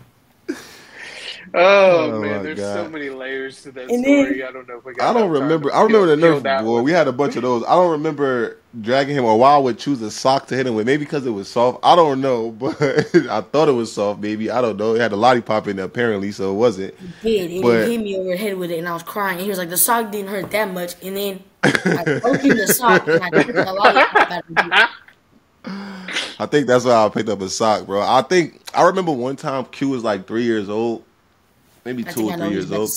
Oh man, there's so many layers to that story. I don't know if we got. I remember the Nerf war. We had a bunch of those. I don't remember dragging him, or why I would choose a sock to hit him with. Maybe because it was soft. I don't know, but I thought it was soft. Maybe I don't know. It had a lollipop in there apparently, so it wasn't. It did. He hit me over the head with it, and I was crying. And he was like, "The sock didn't hurt that much," and then I opened the sock and I took the lollipop out of it. I think that's why I picked up a sock, bro. I remember one time Q was 3 years old. Maybe 2 or 3 years old,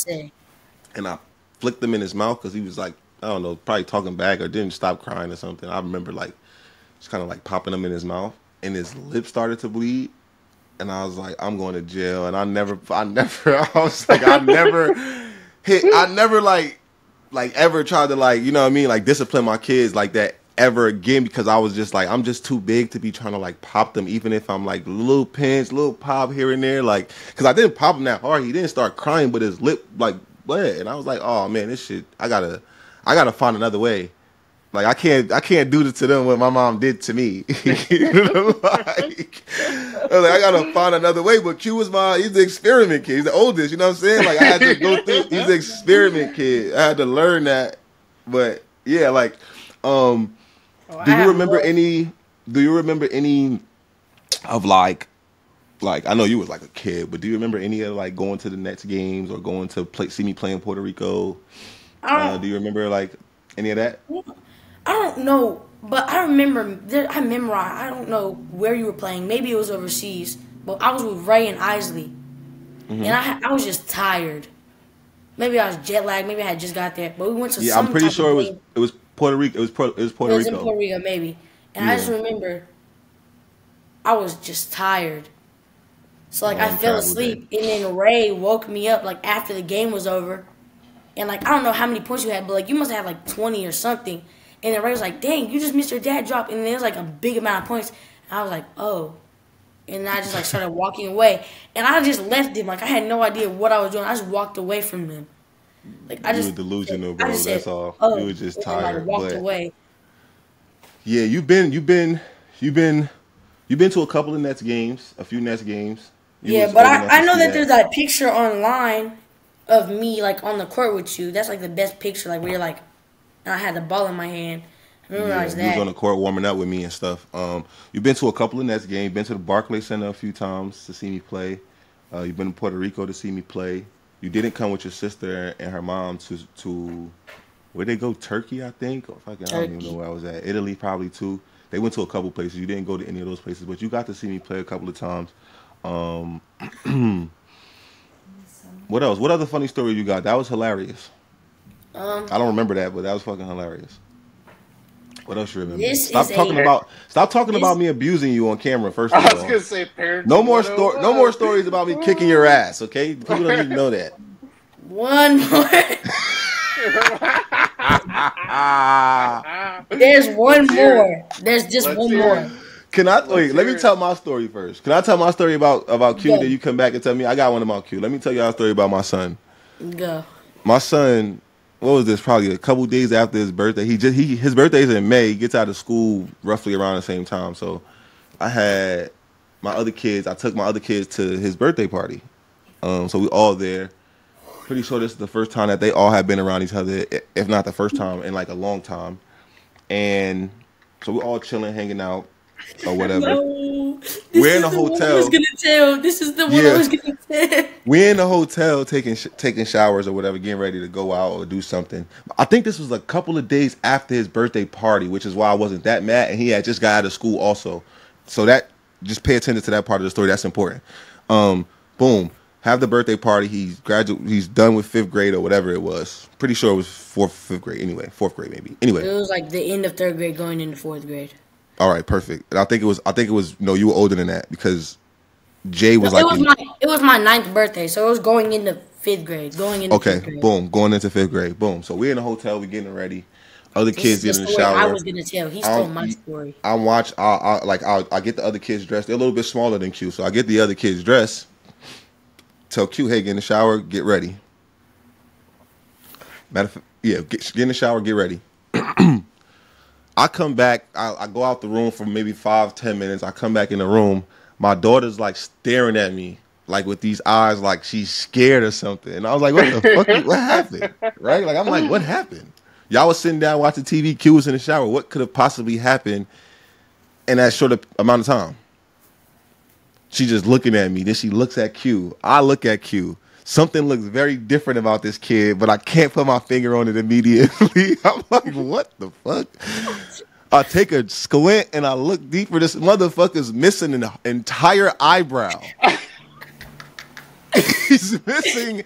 and I flicked him in his mouth because he was I don't know, probably talking back or didn't stop crying or something. I remember just kind of popping him in his mouth, and his lip started to bleed, and I was like, I'm going to jail. And I never ever tried to you know what I mean, discipline my kids like that ever again, because I was just I'm just too big to be trying to pop them, even if I'm little pinch, little pop here and there, because I didn't pop him that hard. He didn't start crying, but his lip bled, and I was like, oh man, this shit, I gotta find another way. I can't do this to them what my mom did to me. I was I gotta find another way. But Q was he's the experiment kid. He's the oldest, you know what I'm saying? I had to go through. He's the experiment kid. I had to learn that. But yeah, do you remember any of I know you was a kid, but do you remember any of going to the Nets games or going to see me play in Puerto Rico? Do you remember any of that? I don't know, but I remember. I memorized. I don't know where you were playing. Maybe it was overseas, but I was with Ray and Isley, and I was just tired. Maybe I was jet lagged. Maybe I had just got there, but we went to. Yeah, I'm pretty sure it was Puerto Rico. It was Puerto Rico. It was in Puerto Rico, maybe. And I just remember I was just tired. So like I fell asleep, and then Ray woke me up like after the game was over, and like I don't know how many points you had, but like you must have had like 20 or something. And then Ray was like, "Dang, you just missed your dad drop," and there was like a big amount of points. And I was like, "Oh," and I just like started walking away, and I just left him. Like I had no idea what I was doing. I just walked away from them. Like I just you were delusional, bro. That's all. Oh, you were just tired. And, like, walked away. Yeah, you've been to a couple of Nets games, a few Nets games. Yeah, but I know that there's that picture online of me like on the court with you. That's like the best picture, like where you're like, I had the ball in my hand. I realized that. You was on the court warming up with me and stuff. You've been to a couple of Nets games. Been to the Barclays Center a few times to see me play. You've been to Puerto Rico to see me play. You didn't come with your sister and her mom to where'd they go? Turkey, I think. I don't even know where I was at. Italy, probably too. They went to a couple places. You didn't go to any of those places, but you got to see me play a couple of times. What else? What other funny story you got? That was hilarious. I don't remember that, but that was fucking hilarious. What else you remember? Stop talking about me abusing you on camera. First of all, I was gonna say parenting. No more stories about me kicking your ass. Okay, people don't need to know that. One more. There's one more. There's just one more. Can I wait? Let me tell my story first. Can I tell my story about Q? Then you come back and tell me. I got one about Q. Let me tell y'all a story about my son. Go. My son. What was this? Probably a couple days after his birthday. His birthday's in May. He gets out of school roughly around the same time. So I had my other kids. I took my other kids to his birthday party. So we all there. Pretty sure this is the first time that they all have been around each other, if not the first time in like a long time. And so we're all chilling, hanging out, or whatever. No, we're in a hotel. This is the one I was gonna tell. We're in the hotel taking showers or whatever, getting ready to go out or do something. I think this was a couple of days after his birthday party, which is why I wasn't that mad. And he had just got out of school also. So that, just pay attention to that part of the story. That's important. Boom. Have the birthday party. He's done with 5th grade or whatever it was. Pretty sure it was 5th grade. Anyway, 4th grade maybe. Anyway, it was like the end of 3rd grade going into 4th grade. All right, perfect. And I think it was. No, you were older than that because Jay was it was my 9th birthday, so it was going into 5th grade. Okay, boom, going into 5th grade. Boom. So we're in the hotel. We're getting ready. Other kids get in the shower. I was gonna tell. He stole my story. I get the other kids dressed. They're a little bit smaller than Q, so I get the other kids dressed. Tell Q, hey, get in the shower, get ready. Get in the shower, get ready. I come back. I go out the room for maybe 5-10 minutes. I come back in the room. My daughter's like staring at me, like with these eyes, like she's scared or something. And I was like, what the fuck? What happened? Right? Like I'm like, what happened? Y'all was sitting down watching TV. Q was in the shower. What could have possibly happened in that short amount of time? She just looking at me. Then she looks at Q. I look at Q. Something looks very different about this kid, but I can't put my finger on it immediately. I'm like, what the fuck? I take a squint and I look deeper. This motherfucker's missing an entire eyebrow. He's missing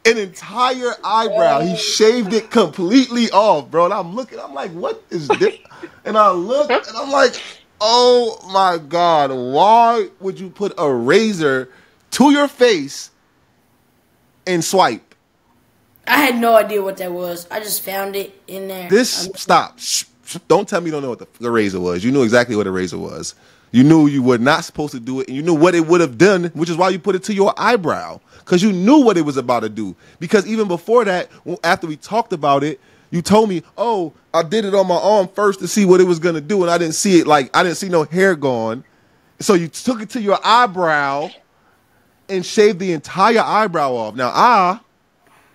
an entire eyebrow. He shaved it completely off, bro. And I'm looking. I'm like, what is this? And I look and I'm like, oh my God, why would you put a razor to your face and swipe? I had no idea what that was. I just found it in there. Stop. Don't tell me you don't know what the razor was. You knew exactly what a razor was. You knew you were not supposed to do it, and you knew what it would have done, which is why you put it to your eyebrow, because you knew what it was about to do. Because even before that, after we talked about it, you told me, oh, I did it on my arm first to see what it was going to do, and I didn't see it. Like, I didn't see no hair gone. So you took it to your eyebrow and shaved the entire eyebrow off. Now,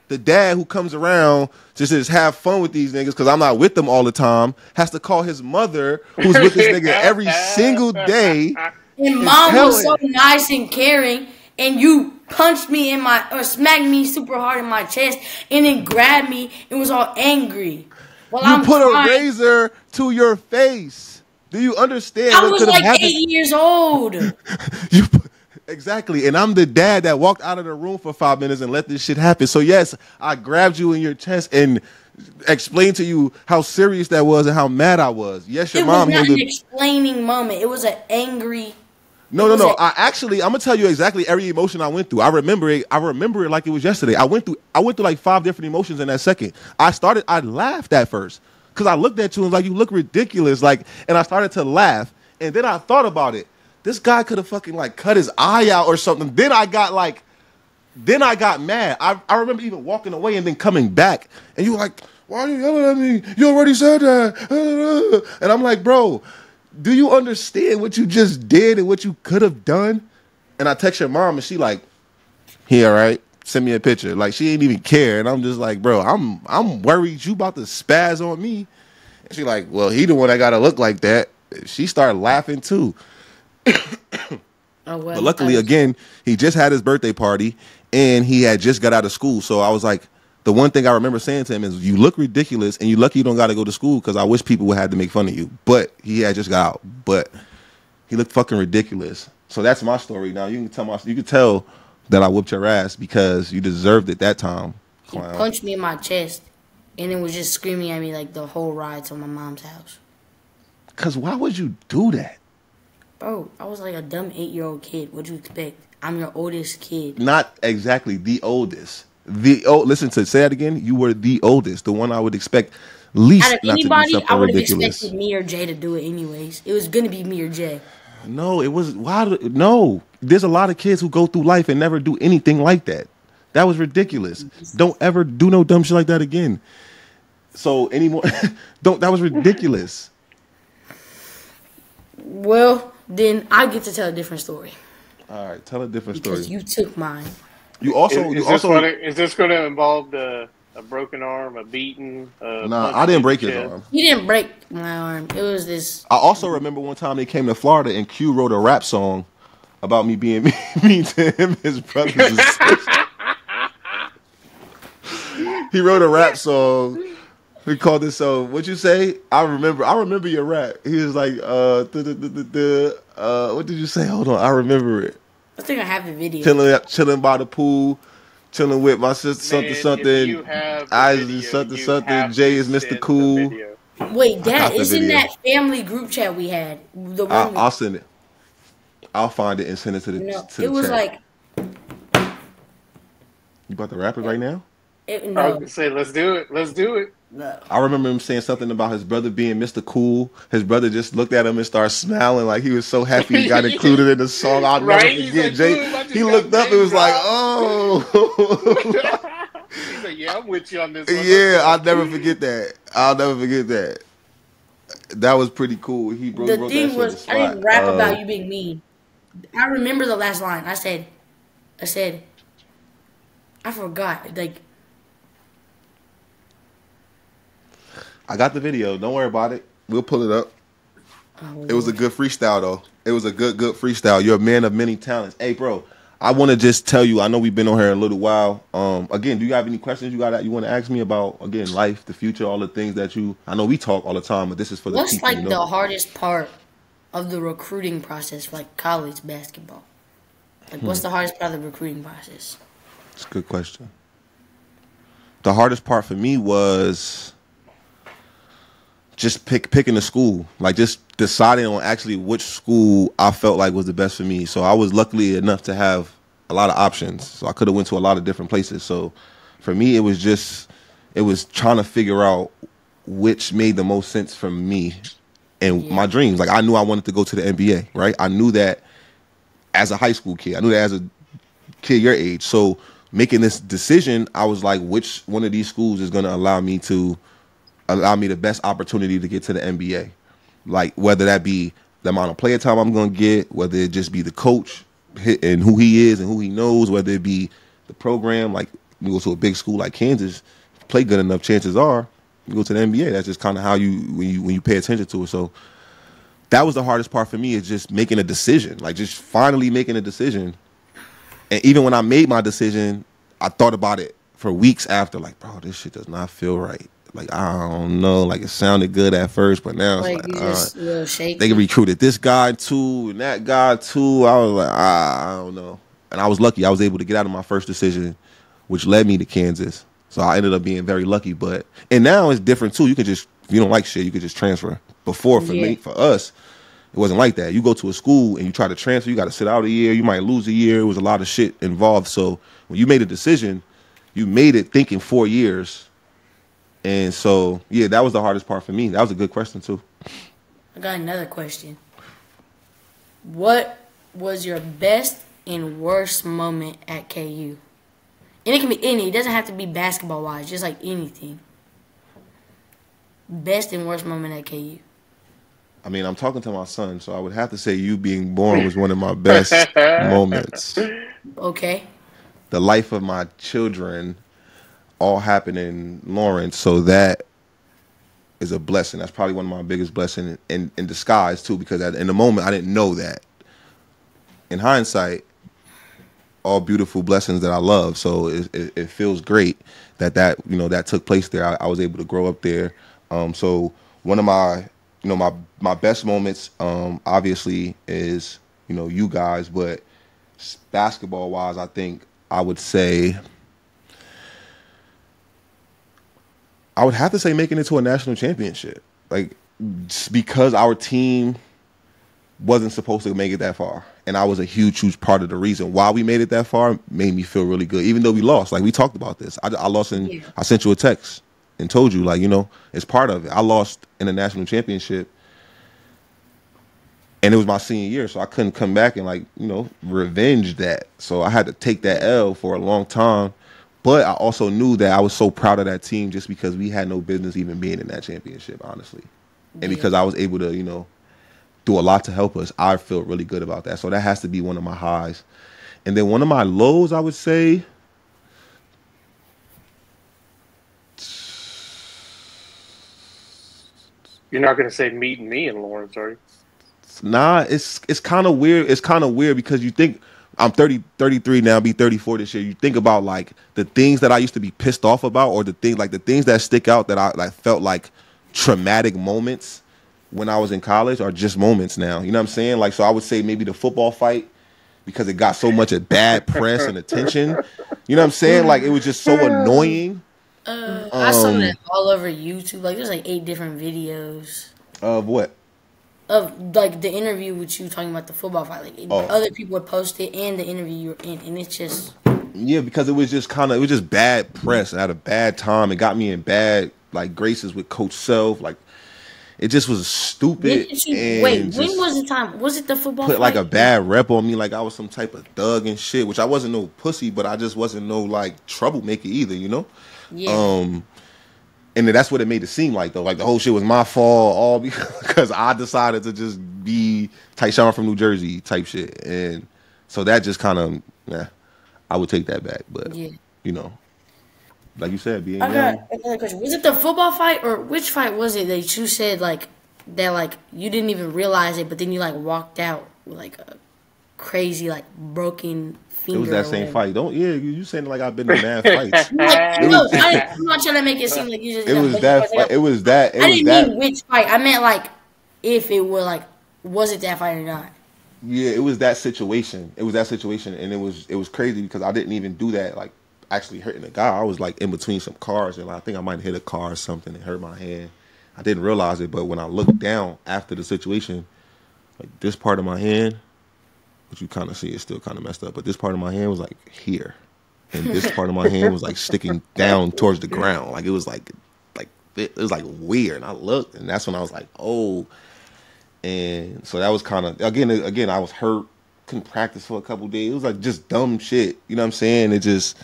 the dad who comes around to just have fun with these niggas, because I'm not with them all the time, has to call his mother, who's with this nigga every single day. And mom was so nice and caring, and you punched me or smacked me super hard in my chest, and then grabbed me and was all angry. You put a razor to your face. Do you understand? I was like 8 years old. Exactly. And I'm the dad that walked out of the room for 5 minutes and let this shit happen. So yes, I grabbed you in your chest and explained to you how serious that was and how mad I was. Yes, your mom handled it. It was not an explaining moment. It was an angry No. I'm gonna tell you exactly every emotion I went through. I remember it like it was yesterday. I went through like 5 different emotions in that second. I laughed at first because I looked at you and was like, you look ridiculous. Like, and I started to laugh. And then I thought about it. This guy could have fucking like cut his eye out or something. Then I got mad. I remember even walking away and then coming back. And you were like, why are you yelling at me? You already said that. And I'm like, bro, do you understand what you just did and what you could have done? And I text your mom and she like, he all right? Send me a picture. Like, she ain't even care. And I'm just like, bro, I'm worried you about to spaz on me. And she like, well, he the one that got to look like that. She started laughing too. But luckily, again, he just had his birthday party and he had just got out of school. So I was like, the one thing I remember saying to him is, you look ridiculous and you lucky you don't got to go to school because I wish people would have to make fun of you. But he had just got out. But he looked fucking ridiculous. So that's my story. Now you can tell that I whooped your ass because you deserved it that time. He punched me in my chest and then was just screaming at me like the whole ride to my mom's house. Because why would you do that? Bro, I was like a dumb 8-year-old kid. What'd you expect? I'm your oldest kid. Not exactly the oldest. Say that again. You were the oldest, the one I would expect least out of not anybody, to do something I would have ridiculous. expected me or Jay to do it anyways. It was gonna be me or Jay. No, it was no. There's a lot of kids who go through life and never do anything like that. That was ridiculous. Don't ever do no dumb shit like that again. So anymore, that was ridiculous. Well, then I get to tell a different story. All right, tell a different because story. you took mine. Is this going to involve a broken arm, a beating? Nah, I didn't break his arm. He didn't break my arm. It was this. I also remember one time they came to Florida and Q wrote a rap song about me being mean to him, his brothers and sisters. He wrote a rap song. We called it so. What'd you say? I remember your rap. He was like, what did you say? Hold on, I remember it. I think I have the video. Chilling by the pool, chilling with my sister, something. I is something. Jay is Mr. Cool. Wait, Dad, it's in that family group chat we had. The one I'll send it. I'll find it and send it to the it was chat. like. You about to rap it right now? I was gonna say, let's do it. No. I remember him saying something about his brother being Mr. Cool. His brother just looked at him and started smiling like he was so happy he got included in the song. I'll never forget. Jay, he looked up and was like, oh. He's like, yeah, I'm with you on this one. Yeah, I'll never forget that. That was pretty cool. He wrote the thing that was, I didn't rap about you being mean. I remember the last line. I said, I forgot. Like, I got the video. Don't worry about it. We'll pull it up. Oh, it was a good freestyle, though. It was a good freestyle. You're a man of many talents. Hey, bro, I want to just tell you, I know we've been on here a little while. Again, do you have any questions you want to ask me about, again, life, the future, all the things that I know we talk all the time, but this is for the people. What's like the hardest part of the recruiting process for like college basketball? Like, what's the hardest part of the recruiting process? It's a good question. The hardest part for me was just picking the school, like just deciding on actually which school I felt like was the best for me. So I was lucky enough to have a lot of options. So I could have went to a lot of different places. So for me, it was trying to figure out which made the most sense for me and my dreams. Like I knew I wanted to go to the NBA, right? I knew that as a high school kid. I knew that as a kid your age. So making this decision, I was like, which one of these schools is going to allow me the best opportunity to get to the NBA? Like whether that be the amount of player time I'm going to get, whether it just be the coach and who he is and who he knows, whether it be the program. Like you go to a big school like Kansas, play good enough, chances are you go to the NBA. That's just kind of how when you pay attention to it. So that was the hardest part for me, is just making a decision, like just finally making a decision. And even when I made my decision, I thought about it for weeks after, like, bro, this shit does not feel right. Like, I don't know. Like, it sounded good at first, but now it's like, just a little shaky. They recruited this guy too and that guy too. I was like, I don't know. And I was lucky. I was able to get out of my first decision, which led me to Kansas. So I ended up being very lucky. And now it's different too. You can just, if you don't like shit, you can just transfer. Before, for me, for us, It wasn't like that. You go to a school and you try to transfer, you got to sit out a year. You might lose a year. It was a lot of shit involved. So when you made a decision, you made it thinking 4 years. And so, yeah, that was the hardest part for me. That was a good question, too. I got another question. What was your best and worst moment at KU? And it can be any. It doesn't have to be basketball-wise. Just like anything. Best and worst moment at KU. I mean, I'm talking to my son, so I would have to say you being born was one of my best moments. Okay. The life of my children all happened in Lawrence, so that is a blessing. That's probably one of my biggest blessings in disguise, too, because in the moment, I didn't know that. In hindsight, all beautiful blessings that I love, so it feels great that that took place there. I was able to grow up there. So one of my my best moments, obviously, is, you guys. But basketball-wise, I think I would say I would have to say making it to a national championship. Like, because our team wasn't supposed to make it that far. And I was a huge part of the reason why we made it that far. Made me feel really good. Even though we lost. Like, we talked about this. I lost I sent you a text and told you, like, it's part of it. I lost in a national championship, and it was my senior year, so I couldn't come back and, revenge that. So I had to take that L for a long time. But I also knew that I was so proud of that team just because we had no business even being in that championship, honestly. And because I was able to, do a lot to help us, I feel really good about that. So that has to be one of my highs. And then one of my lows, I would say, You're not going to say meeting me in Lawrence, are you? nah, it's kind of weird. It's kind of weird because you think I'm 33 now, be 34 this year. You think about like the things that I used to be pissed off about, or the things that stick out that I felt like traumatic moments when I was in college are just moments now. You know what I'm saying? Like, so I would say maybe the football fight, because it got so much bad press and attention. You know what I'm saying? Like, it was just so annoying. I saw that all over YouTube. Like, there's like 8 different videos Of what? of like the interview with you talking about the football fight. Like, other people would post it and the interview you were in, and it's just because it was just bad press. I had a bad time. It got me in bad graces with Coach Self. Like, it just was stupid. When was the time? Was it the football put fight? like a bad rep on me, like I was some type of thug and shit, which I wasn't no pussy, but I just wasn't no troublemaker either, Yeah. And that's what it made it seem like, though. Like, the whole shit was my fault, all because I decided to just be Tyshawn from New Jersey type shit. And so that just kind of, I would take that back. But, like you said, being I young. got another question. Was it the football fight, or which fight was it that you said that you didn't even realize it, but then you walked out with a crazy broken finger? It was that same fight. You saying like I've been in mad fights. I'm not trying to make it seem like you just. It was that. It was that. I didn't mean which fight. I meant if it were was it that fight or not? Yeah, it was that situation. And it was crazy because I didn't even do that actually hurting a guy. I was in between some cars, and I think I might have hit a car or something and hurt my hand. I didn't realize it, but when I looked down after the situation, this part of my hand, which you kind of see is still kind of messed up, but this part of my hand was here, and this part of my hand was sticking down towards the ground. It was it was weird. And I looked, and that's when I was oh. And so that was kind of again I was hurt, couldn't practice for a couple days. It was just dumb shit. You know what I'm saying? It just.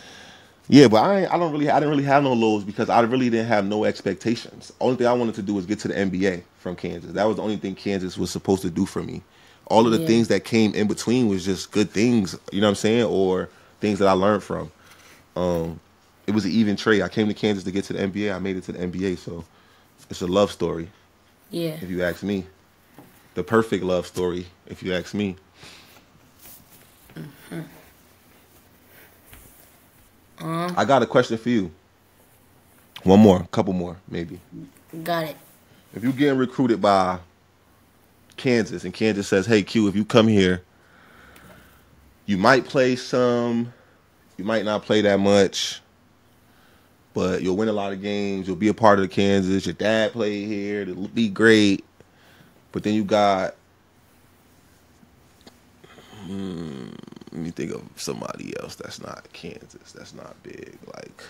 Yeah, but I didn't really have no lows because I really didn't have no expectations. Only thing I wanted to do was get to the NBA from Kansas. That was the only thing Kansas was supposed to do for me. All of the things that came in between was just good things, you know what I'm saying, or things that I learned from. It was an even trade. I came to Kansas to get to the NBA. I made it to the NBA, so it's a love story. Yeah. If you ask me, the perfect love story. If you ask me. Mm-hmm. I got a question for you. One more, couple more, maybe. Got it. If you're getting recruited by Kansas and Kansas says, hey, Q, if you come here, you might play some, you might not play that much, but you'll win a lot of games. You'll be a part of the Kansas. Your dad played here. It'll be great. But then you got Let me think of somebody else that's not Kansas. That's not big. Like,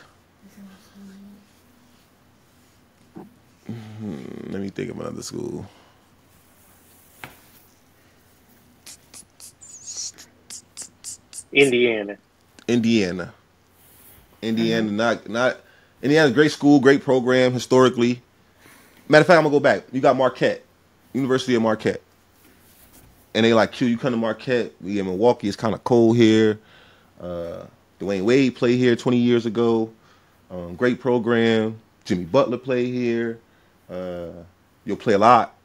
let me think of another school. Indiana. Indiana, not Indiana's a great school, great program historically. Matter of fact, I'm gonna go back. You got Marquette, University of Marquette, and they like, Q, you come to Marquette. We in Milwaukee. It's kind of cold here. Dwayne Wade played here 20 years ago. Great program. Jimmy Butler played here. You'll play a lot.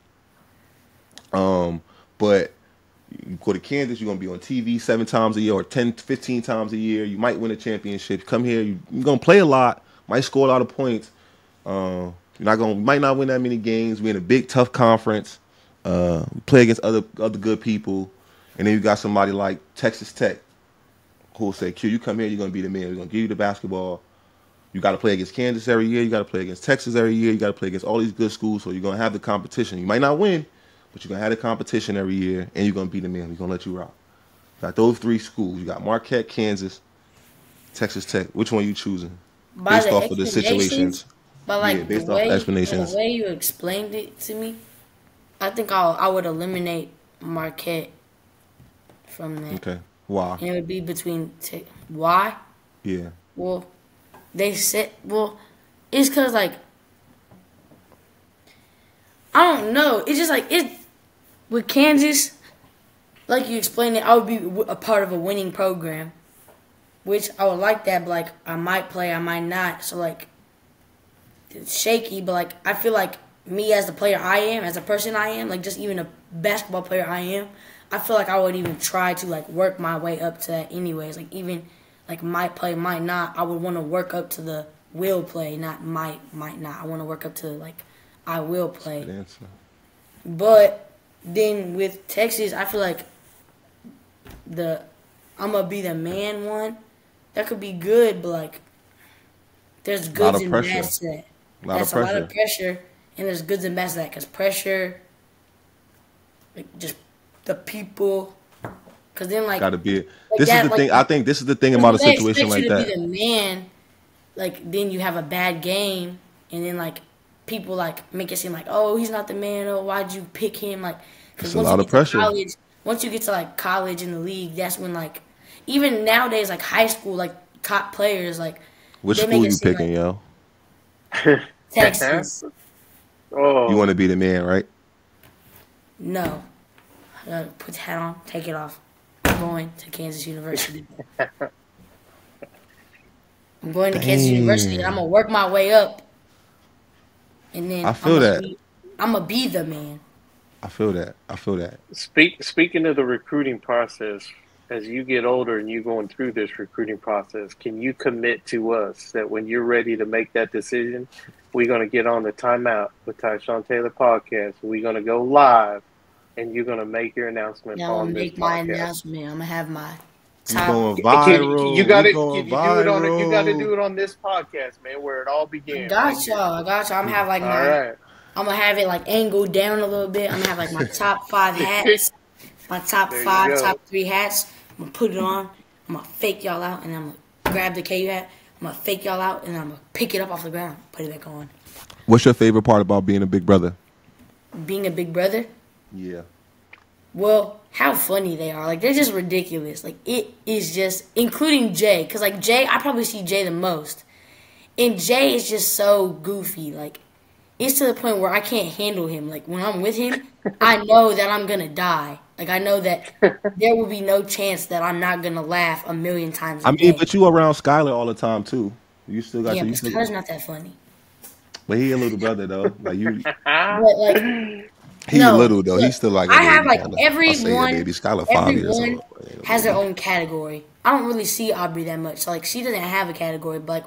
But you go to Kansas, you're going to be on TV 7 times a year or 10, 15 times a year. You might win a championship. Come here, you're going to play a lot, might score a lot of points. You might not win that many games. We're in a big, tough conference. We play against other good people. And then you got somebody like Texas Tech who will say, Q, you come here, you're going to be the man. We're going to give you the basketball. You got to play against Kansas every year. You got to play against Texas every year. You got to play against all these good schools. So you're going to have the competition. You might not win, but you're going to have the competition every year, and you're going to be the man. We're going to let you rock. Got those 3 schools. You got Marquette, Kansas, Texas Tech. Which one you choosing? Based off of the situations. But like, yeah, based off explanations. The way you explained it to me, I think I would eliminate Marquette from that. Okay. Why? And it would be between why? Yeah. Well, it's because, like, I don't know. It's just like, with Kansas, like you explained it, I would be a part of a winning program, which I would like that, but, like, I might play, I might not. So, like, it's shaky, but, like, I feel like me as the player I am, as a person I am, like, just even a basketball player I am, I feel like I would even try to, like, work my way up to that anyways. Like, even, like, might play, might not, I would want to work up to the will play, not might not. I want to work up to, like, I will play. But then with Texas, I feel like I'm going to be the man one. That could be good, but, like, there's goods and bads to that. That's a lot of pressure, and there's goods and bads to that. Because pressure, like, just the people, because then, like, gotta be. Like this is the thing. I think this is the thing about a situation like that. To be the man, like, then you have a bad game, and then, like, people, like, make it seem like, oh, he's not the man. Oh, why'd you pick him? Like, because once you get to college, once you get to, like, college in the league, that's when, like, even nowadays, like, high school, like, top players, like, which school you picking, like, yo? Texas. Oh, you want to be the man, right? No. Put the hat on, take it off. I'm going to Kansas University. I'm going to Kansas University, and I'm going to work my way up. And then I feel that. I'm going to be the man. I feel that. Speaking of the recruiting process, as you get older and you're going through this recruiting process, can you commit to us that when you're ready to make that decision, we're going to get on the Timeout with Tyshawn Taylor podcast. We're going to go live, and you're going to make your announcement on this podcast. I'm going to make my announcement. I'm going to have my top. Going viral. You got to do it on this podcast, man, where it all began. I got y'all. I'm going to have, like, I'm going to have it, like, angled down a little bit. I'm going to have, like, my top 5 hats. My top 3 hats. I'm going to put it on. I'm going to fake y'all out, and I'm going to grab the KU hat. I'm going to fake y'all out, and I'm going to pick it up off the ground, put it back on. What's your favorite part about being a big brother? Being a big brother? Yeah. Well, how funny they are. Like, they're just ridiculous. Like, it is just, including Jay. Because, like, Jay, I probably see Jay the most. And Jay is just so goofy. Like, it's to the point where I can't handle him. Like, when I'm with him, I know that I'm going to die. Like, I know that there will be no chance that I'm not going to laugh a million times a day. But you around Skylar all the time, too. You still got but Skylar's not that funny. But he a little brother, though. Like, you. But, like, he's a little, though. He's still like. I have, like, everyone has their own category. I don't really see Aubrey that much. So, like, she doesn't have a category. But, like,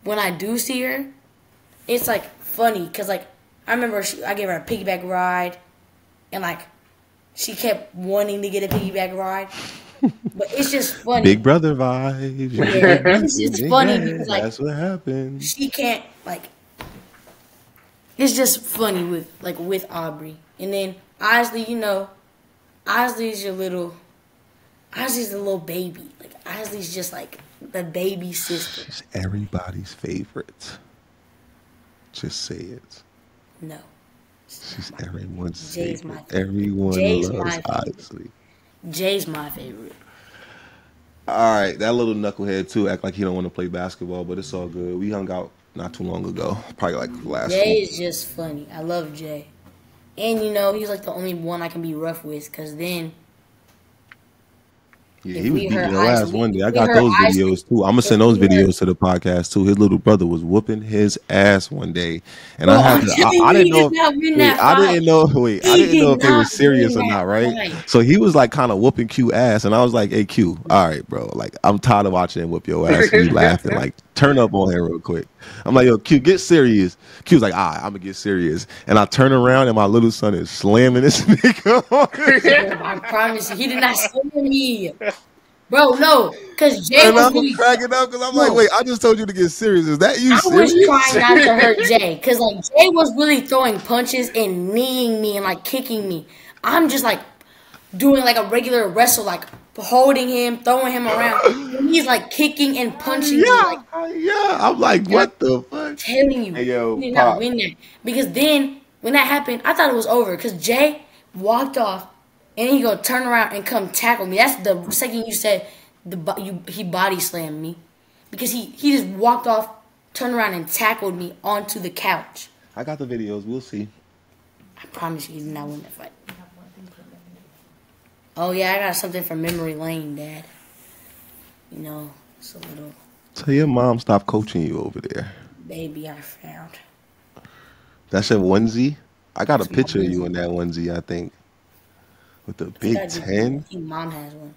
when I do see her, it's, like, funny. Because, like, I remember I gave her a piggyback ride. And, like, she kept wanting to get a piggyback ride. But it's just funny. Big brother vibes. Yeah, it's funny because, like, that's what happens. She can't, like, it's just funny with Aubrey. And then Isley, Isley's your little Isley's a little baby. Like Isley's just like the baby sister. She's everybody's favorite. Just say it. No. She's everyone's Jay's favorite. my favorite. Everyone Jay's loves my favorite. Isley. Jay's my favorite. All right, that little knucklehead too act like he don't want to play basketball, but it's all good. We hung out not too long ago, probably like last Jay week. is just funny. I love Jay. And, you know, he's like the only one I can be rough with because then Yeah, if he was we beating heard your ass Isley- one day. I we got heard those Isley- videos too. I'm gonna send if those we heard- videos to the podcast too. His little brother was whooping his ass one day, and Bro, I had I'm to. telling I you, didn't he know. did not win Wait, that I fight. didn't know. Wait, I He didn't know if did they were not serious or win not. that Right? fight. So he was like kind of whooping Q ass, and I was like, "Hey Q, all right, bro. Like I'm tired of watching him whoop your ass." And you laughing like, turn up on him real quick. I'm like, "Yo, Q, get serious." Q's like, "All right, I'm gonna get serious." And I turn around, and my little son is slamming this nigga. Bro, I promise you, he did not slam me. Bro, no, because Jay And was I'm really cracking up because I'm No. like, wait, I just told you to get serious. Is that you I serious? was trying not to hurt Jay because like Jay was really throwing punches and kneeing me and like kicking me. I'm just like doing like a regular wrestle, like holding him, throwing him around. And he's like kicking and punching me, like Yeah. I'm like, what the fuck? telling you, Hey, yo, he did not Pop. win that. Because then when that happened, I thought it was over because Jay walked off and he go turn around and come tackle me. That's the second you said he body slammed me because he just walked off, turned around and tackled me onto the couch. I got the videos. We'll see. I promise you, he did not win that fight. Oh yeah, I got something from memory lane, Dad. You know, it's a little Tell your mom stop coaching you over there. baby I found. That's your onesie. I got a That's my picture of you onesie. in that onesie, I think. With the I Big think I do. I Ten. think Mom has one.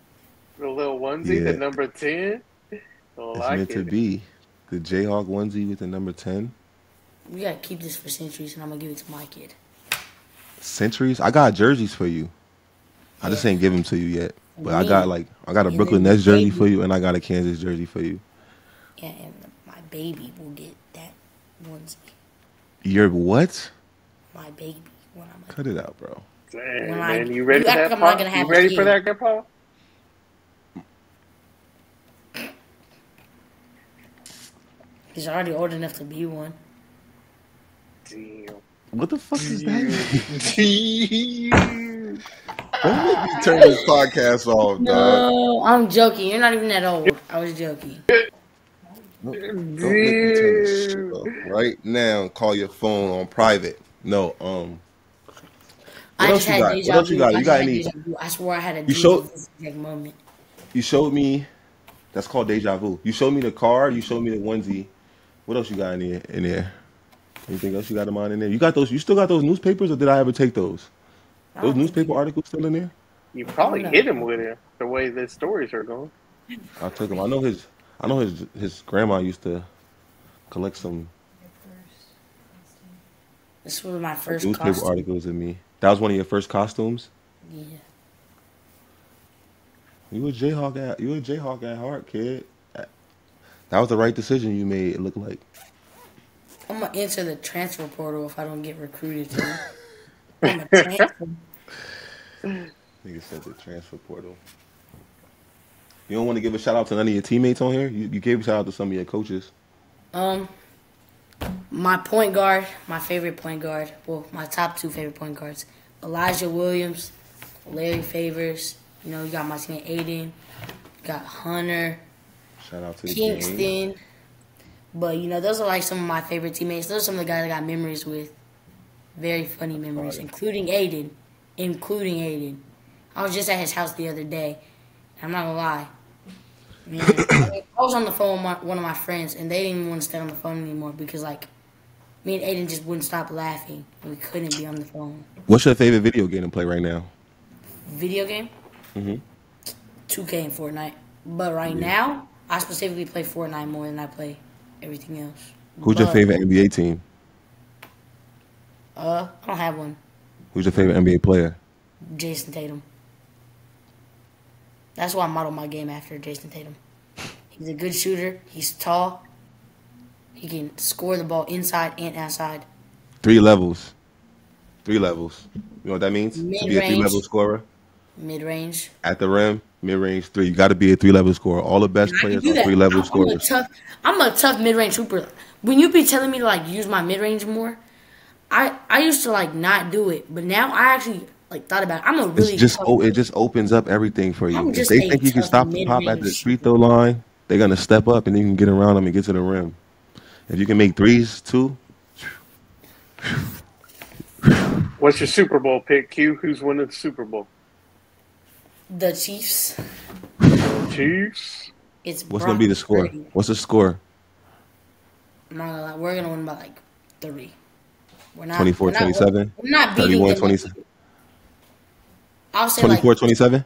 The little onesie, Yeah. the number 10. Don't It's like meant to it. be. The Jayhawk onesie with the number 10. We gotta keep this for centuries, and I'm gonna give it to my kid. Centuries. I got jerseys for you. I just ain't give them to you yet. But I got a And Brooklyn then Nets jersey baby. for you, and I got a Kansas jersey for you. Yeah, and my baby will get that onesie. You're what? My baby when I'm Cut it out, bro. Dang, When man, you ready you for act that, like I'm not Pop? gonna You have a ready for kid. that, Grandpa? He's already old enough to be one. Damn. What the fuck is that? Damn. Don't make me turn this podcast off, dog. No, I'm joking. You're not even that old. I was joking. Don't make me turn this shit off right now. Call your phone on private. No, I else just you had got? deja What else you vu. got? I You just got had any- deja vu. I swore I had a You deja showed- vu exact moment. you showed me. That's called deja vu. You showed me the card. You showed me the onesie. What else you got in there? Anything else you got in mind in there? You got those? You still got those newspapers, or did I ever take those? I Those don't newspaper think articles still in there? You probably No. hit him with it the way the stories are going. I took them. I know his grandma used to collect some This was my first newspaper costume. articles in me. That was one of your first costumes. Yeah. You a Jayhawk at heart, kid. That was the right decision you made. It looked like. I'm gonna enter the transfer portal if I don't get recruited to. I'm a transfer. Nigga said the transfer portal. You don't want to give a shout out to none of your teammates on here? You gave a shout out to some of your coaches. My point guard, my favorite point guard, well, my top two favorite point guards, Elijah Williams, Larry Favors. You know, you got my teammate Aiden, you got Hunter, Shout out to the game. Kingston. But, you know, those are like some of my favorite teammates. Those are some of the guys I got memories with. Very funny memories, including Aiden. I was just at his house the other day. I'm not gonna lie. Man, I was on the phone with one of my friends, and they didn't even want to stay on the phone anymore because, like, me and Aiden just wouldn't stop laughing. We couldn't be on the phone. What's your favorite video game to play right now? Video game? Mhm. 2K and Fortnite. But right now, I specifically play Fortnite more than I play everything else. Who's your But, favorite NBA team? I don't have one. Who's your favorite NBA player? Jason Tatum. That's why I model my game after Jason Tatum. He's a good shooter. He's tall. He can score the ball inside and outside. 3 levels. 3 levels. You know what that means? To be a Mid-range. 3-level scorer Mid-range. at the rim Mid-range 3. You got to be a 3-level scorer. All the best I can players do are that. 3-level scorers. I'm a tough mid-range hooper. When you be telling me to like use my mid-range more, I used to like not do it, but now I actually like thought about it. I'm a really It just opens up everything for you. I'm If just they a think you can tough stop the pop at the mid-range free throw line, they're gonna step up and then you can get around them and get to the rim. If you can make threes too, What's your Super Bowl pick, Q? Who's winning the Super Bowl? The Chiefs. Chiefs. It's what's gonna be the score? Brady. What's the score? I'm not gonna lie. We're gonna win by like 3. We're not 24-27? We're not beating 31-27? I'll say 24-27?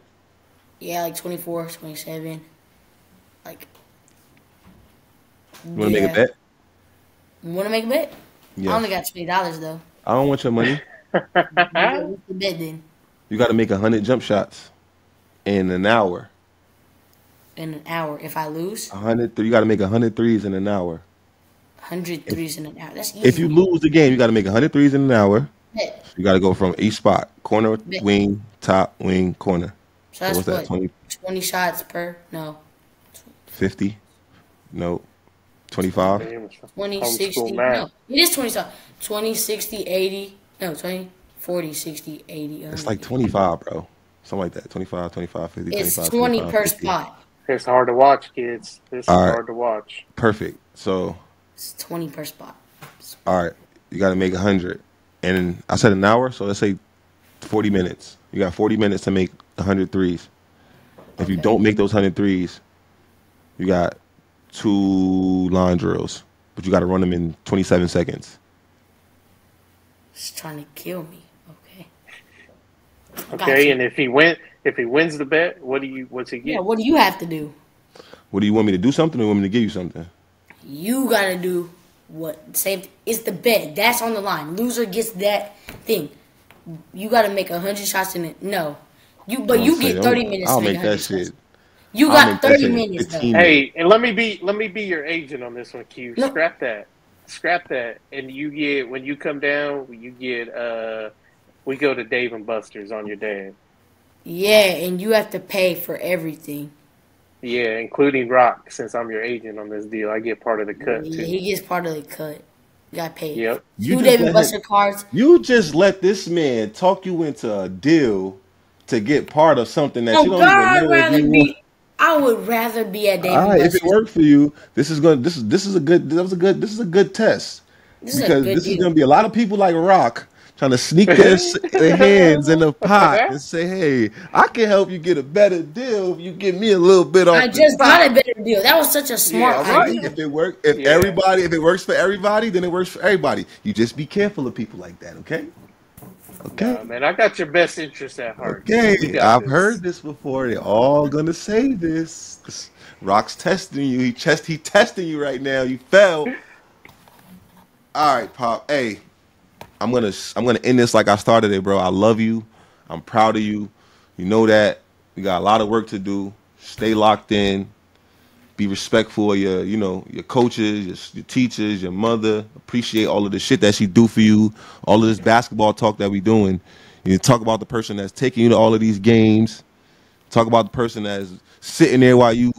Yeah, like 24, 27. Like. You want to make a bet? You want to make a bet? Yeah. I only got $20 though. I don't want your money. What's the bet then? You got to make 100 jump shots in an hour. In an hour, if I lose, 100. You got to make 100 threes in an hour. 100 threes in an hour. That's easy. If you lose the game, you got to make 100 threes in an hour. Bet. You got to go from each spot: corner, Bet. wing, top, wing, corner. So that's what's that? 20 shots per? No. 50? No. 25? 20, Old 60. school math. No, it is 20 shots. 20, 60, 80. No, 20, 40, 60, 80. 100. It's like 25, bro. Something like that. 25, 25, 50, It's 25, 20 25, per 50. spot. It's hard to watch, kids. This is All right. hard to watch. Perfect. So, It's 20 per spot. all right. You got to make 100. And I said an hour, so let's say 40 minutes. You got 40 minutes to make 100 threes. If you Okay. don't make those 100 threes, you got 2 line drills, but you got to run them in 27 seconds. It's trying to kill me. Okay. Got Okay, you. and if he wins the bet, what's he get? Yeah, what do you have to do? What do you want me to do something or you want me to give you something? You gotta do what same. It's the bet that's on the line. Loser gets that thing. You gotta make 100 shots in it. No, but you get 30 minutes. I'll to make that 100 shots. shit. You I'll got make that 30 shit minutes. Though. 15 Hey, and let me be your agent on this one, Q. No. Scrap that, and you get when you come down, you get we go to Dave and Buster's on your dad. Yeah, and you have to pay for everything. Yeah, including Rock, since I'm your agent on this deal, I get part of the cut Yeah, too. he gets part of the cut. You got paid. Yep. You 2 just David let Buster him- cards. You just let this man talk you into a deal to get part of something that Oh you don't God, even know if you want. I would rather be at David All right, if Buster's. it worked for you, this is a good test This is a because good this is deal. going to be a lot of people like Rock trying to sneak their hands in the pot and say, "Hey, I can help you get a better deal if you give me a little bit off." I just got a better deal. That was such a smart All right, idea. if it works for everybody, then it works for everybody. You just be careful of people like that, okay? Okay. Man, I got your best interest at heart. Okay, You got I've this. heard this before. They're all gonna say this. Rock's testing you. He testing you right now. You fell. All right, Pop. Hey, I'm gonna end this like I started it, bro. I love you. I'm proud of you. You know that. We got a lot of work to do. Stay locked in. Be respectful of your coaches, your teachers, your mother. Appreciate all of the shit that she do for you. All of this basketball talk that we doing. You talk about the person that's taking you to all of these games. Talk about the person that's sitting there while you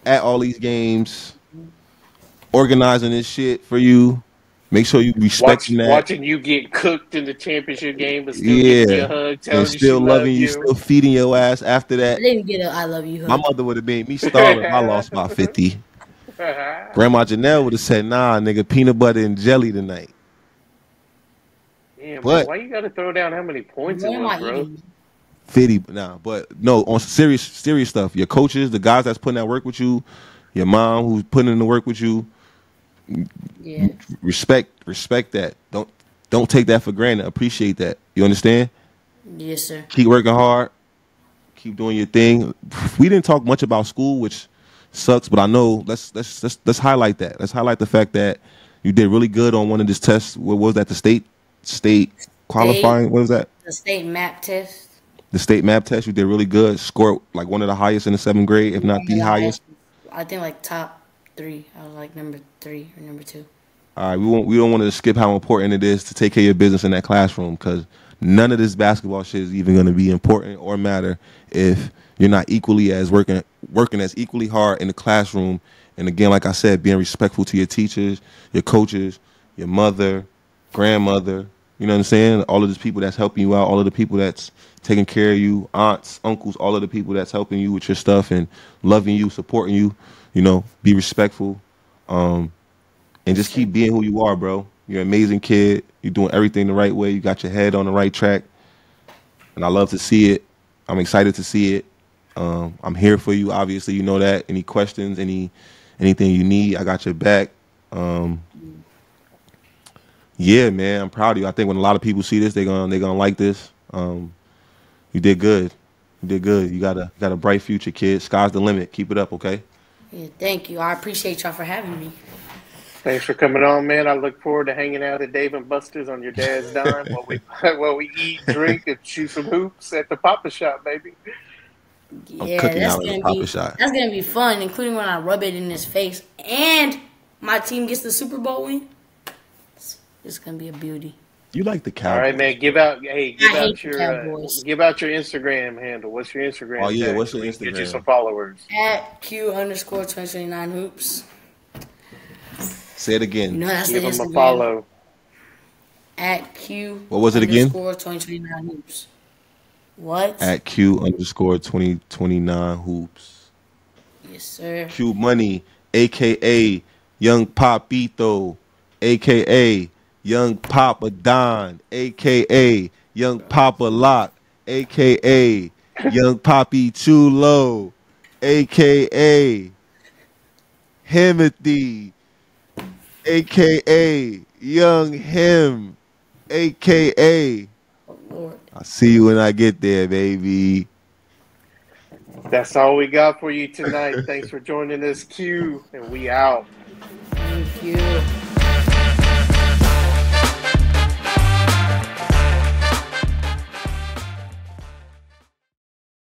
at all these games, organizing this shit for you. Make sure you respecting that. Watching you get cooked in the championship game, but still Yeah, giving you a hug, telling and you still she loving loves you, still feeding your ass after I that. didn't get a I love you hug. My mother would have made me starve if I lost by 50. Grandma Janelle would have said, "Nah, nigga, peanut butter and jelly tonight." Damn, But- why you got to throw down how many points What it am was, I bro? eating? 50, nah, but no, on serious stuff. Your coaches, the guys that's putting that work with you, your mom who's putting in the work with you, Yeah. respect that. Don't take that for granted. Appreciate that. You understand? Yes, sir. Keep working hard. Keep doing your thing. We didn't talk much about school, which sucks, but I know let's highlight that. Let's highlight the fact that you did really good on one of these tests. What was that? The state qualifying? What was that? The state map test. The state map test. You did really good. Scored like one of the highest in the 7th grade, if not the highest. I think like top 3. I was like number 3 or number 2. All right, we don't want to skip how important it is to take care of your business in that classroom because none of this basketball shit is even going to be important or matter if you're not equally as working as equally hard in the classroom. And again, like I said, being respectful to your teachers, your coaches, your mother, grandmother, you know what I'm saying? All of these people that's helping you out, all of the people that's taking care of you, aunts, uncles, all of the people that's helping you with your stuff and loving you, supporting you, you know, be respectful. And just keep being who you are, bro. You're an amazing kid. You're doing everything the right way. You got your head on the right track. And I love to see it. I'm excited to see it. I'm here for you. Obviously, you know that. Any questions, anything you need, I got your back. Yeah, man, I'm proud of you. I think when a lot of people see this, they're gonna like this. You did good. You did good. You got a bright future, kid. Sky's the limit. Keep it up, okay? Yeah, thank you. I appreciate y'all for having me. Thanks for coming on, man. I look forward to hanging out at Dave and Buster's on your dad's dime while we eat, drink, and shoot some hoops at the Papa Shop, baby. Yeah, cooking that's out in the gonna Papa be Shop. that's gonna be fun, including when I rub it in his face and my team gets the Super Bowl win. It's gonna be a beauty. You like the Cowboys. All right, man. Give out your Cowboys. give out your Instagram handle. What's your Instagram? Oh, yeah, tag what's so your we can Get you Instagram? some followers. At Q_2029 hoops. Say it again. You know that's Give the them a Instagram. follow. At Q. What was it again? _2029 hoops. What? At Q_2029 hoops. Yes, sir. Q Money, aka Young Papito, aka Young Papa Don, aka Young Papa Lock, aka Young Papi Chulo, aka Himothy, aka Young Him, aka Oh, Lord. I see you when I get there, baby. That's all we got for you tonight. Thanks for joining us, Q, and we out. Thank you.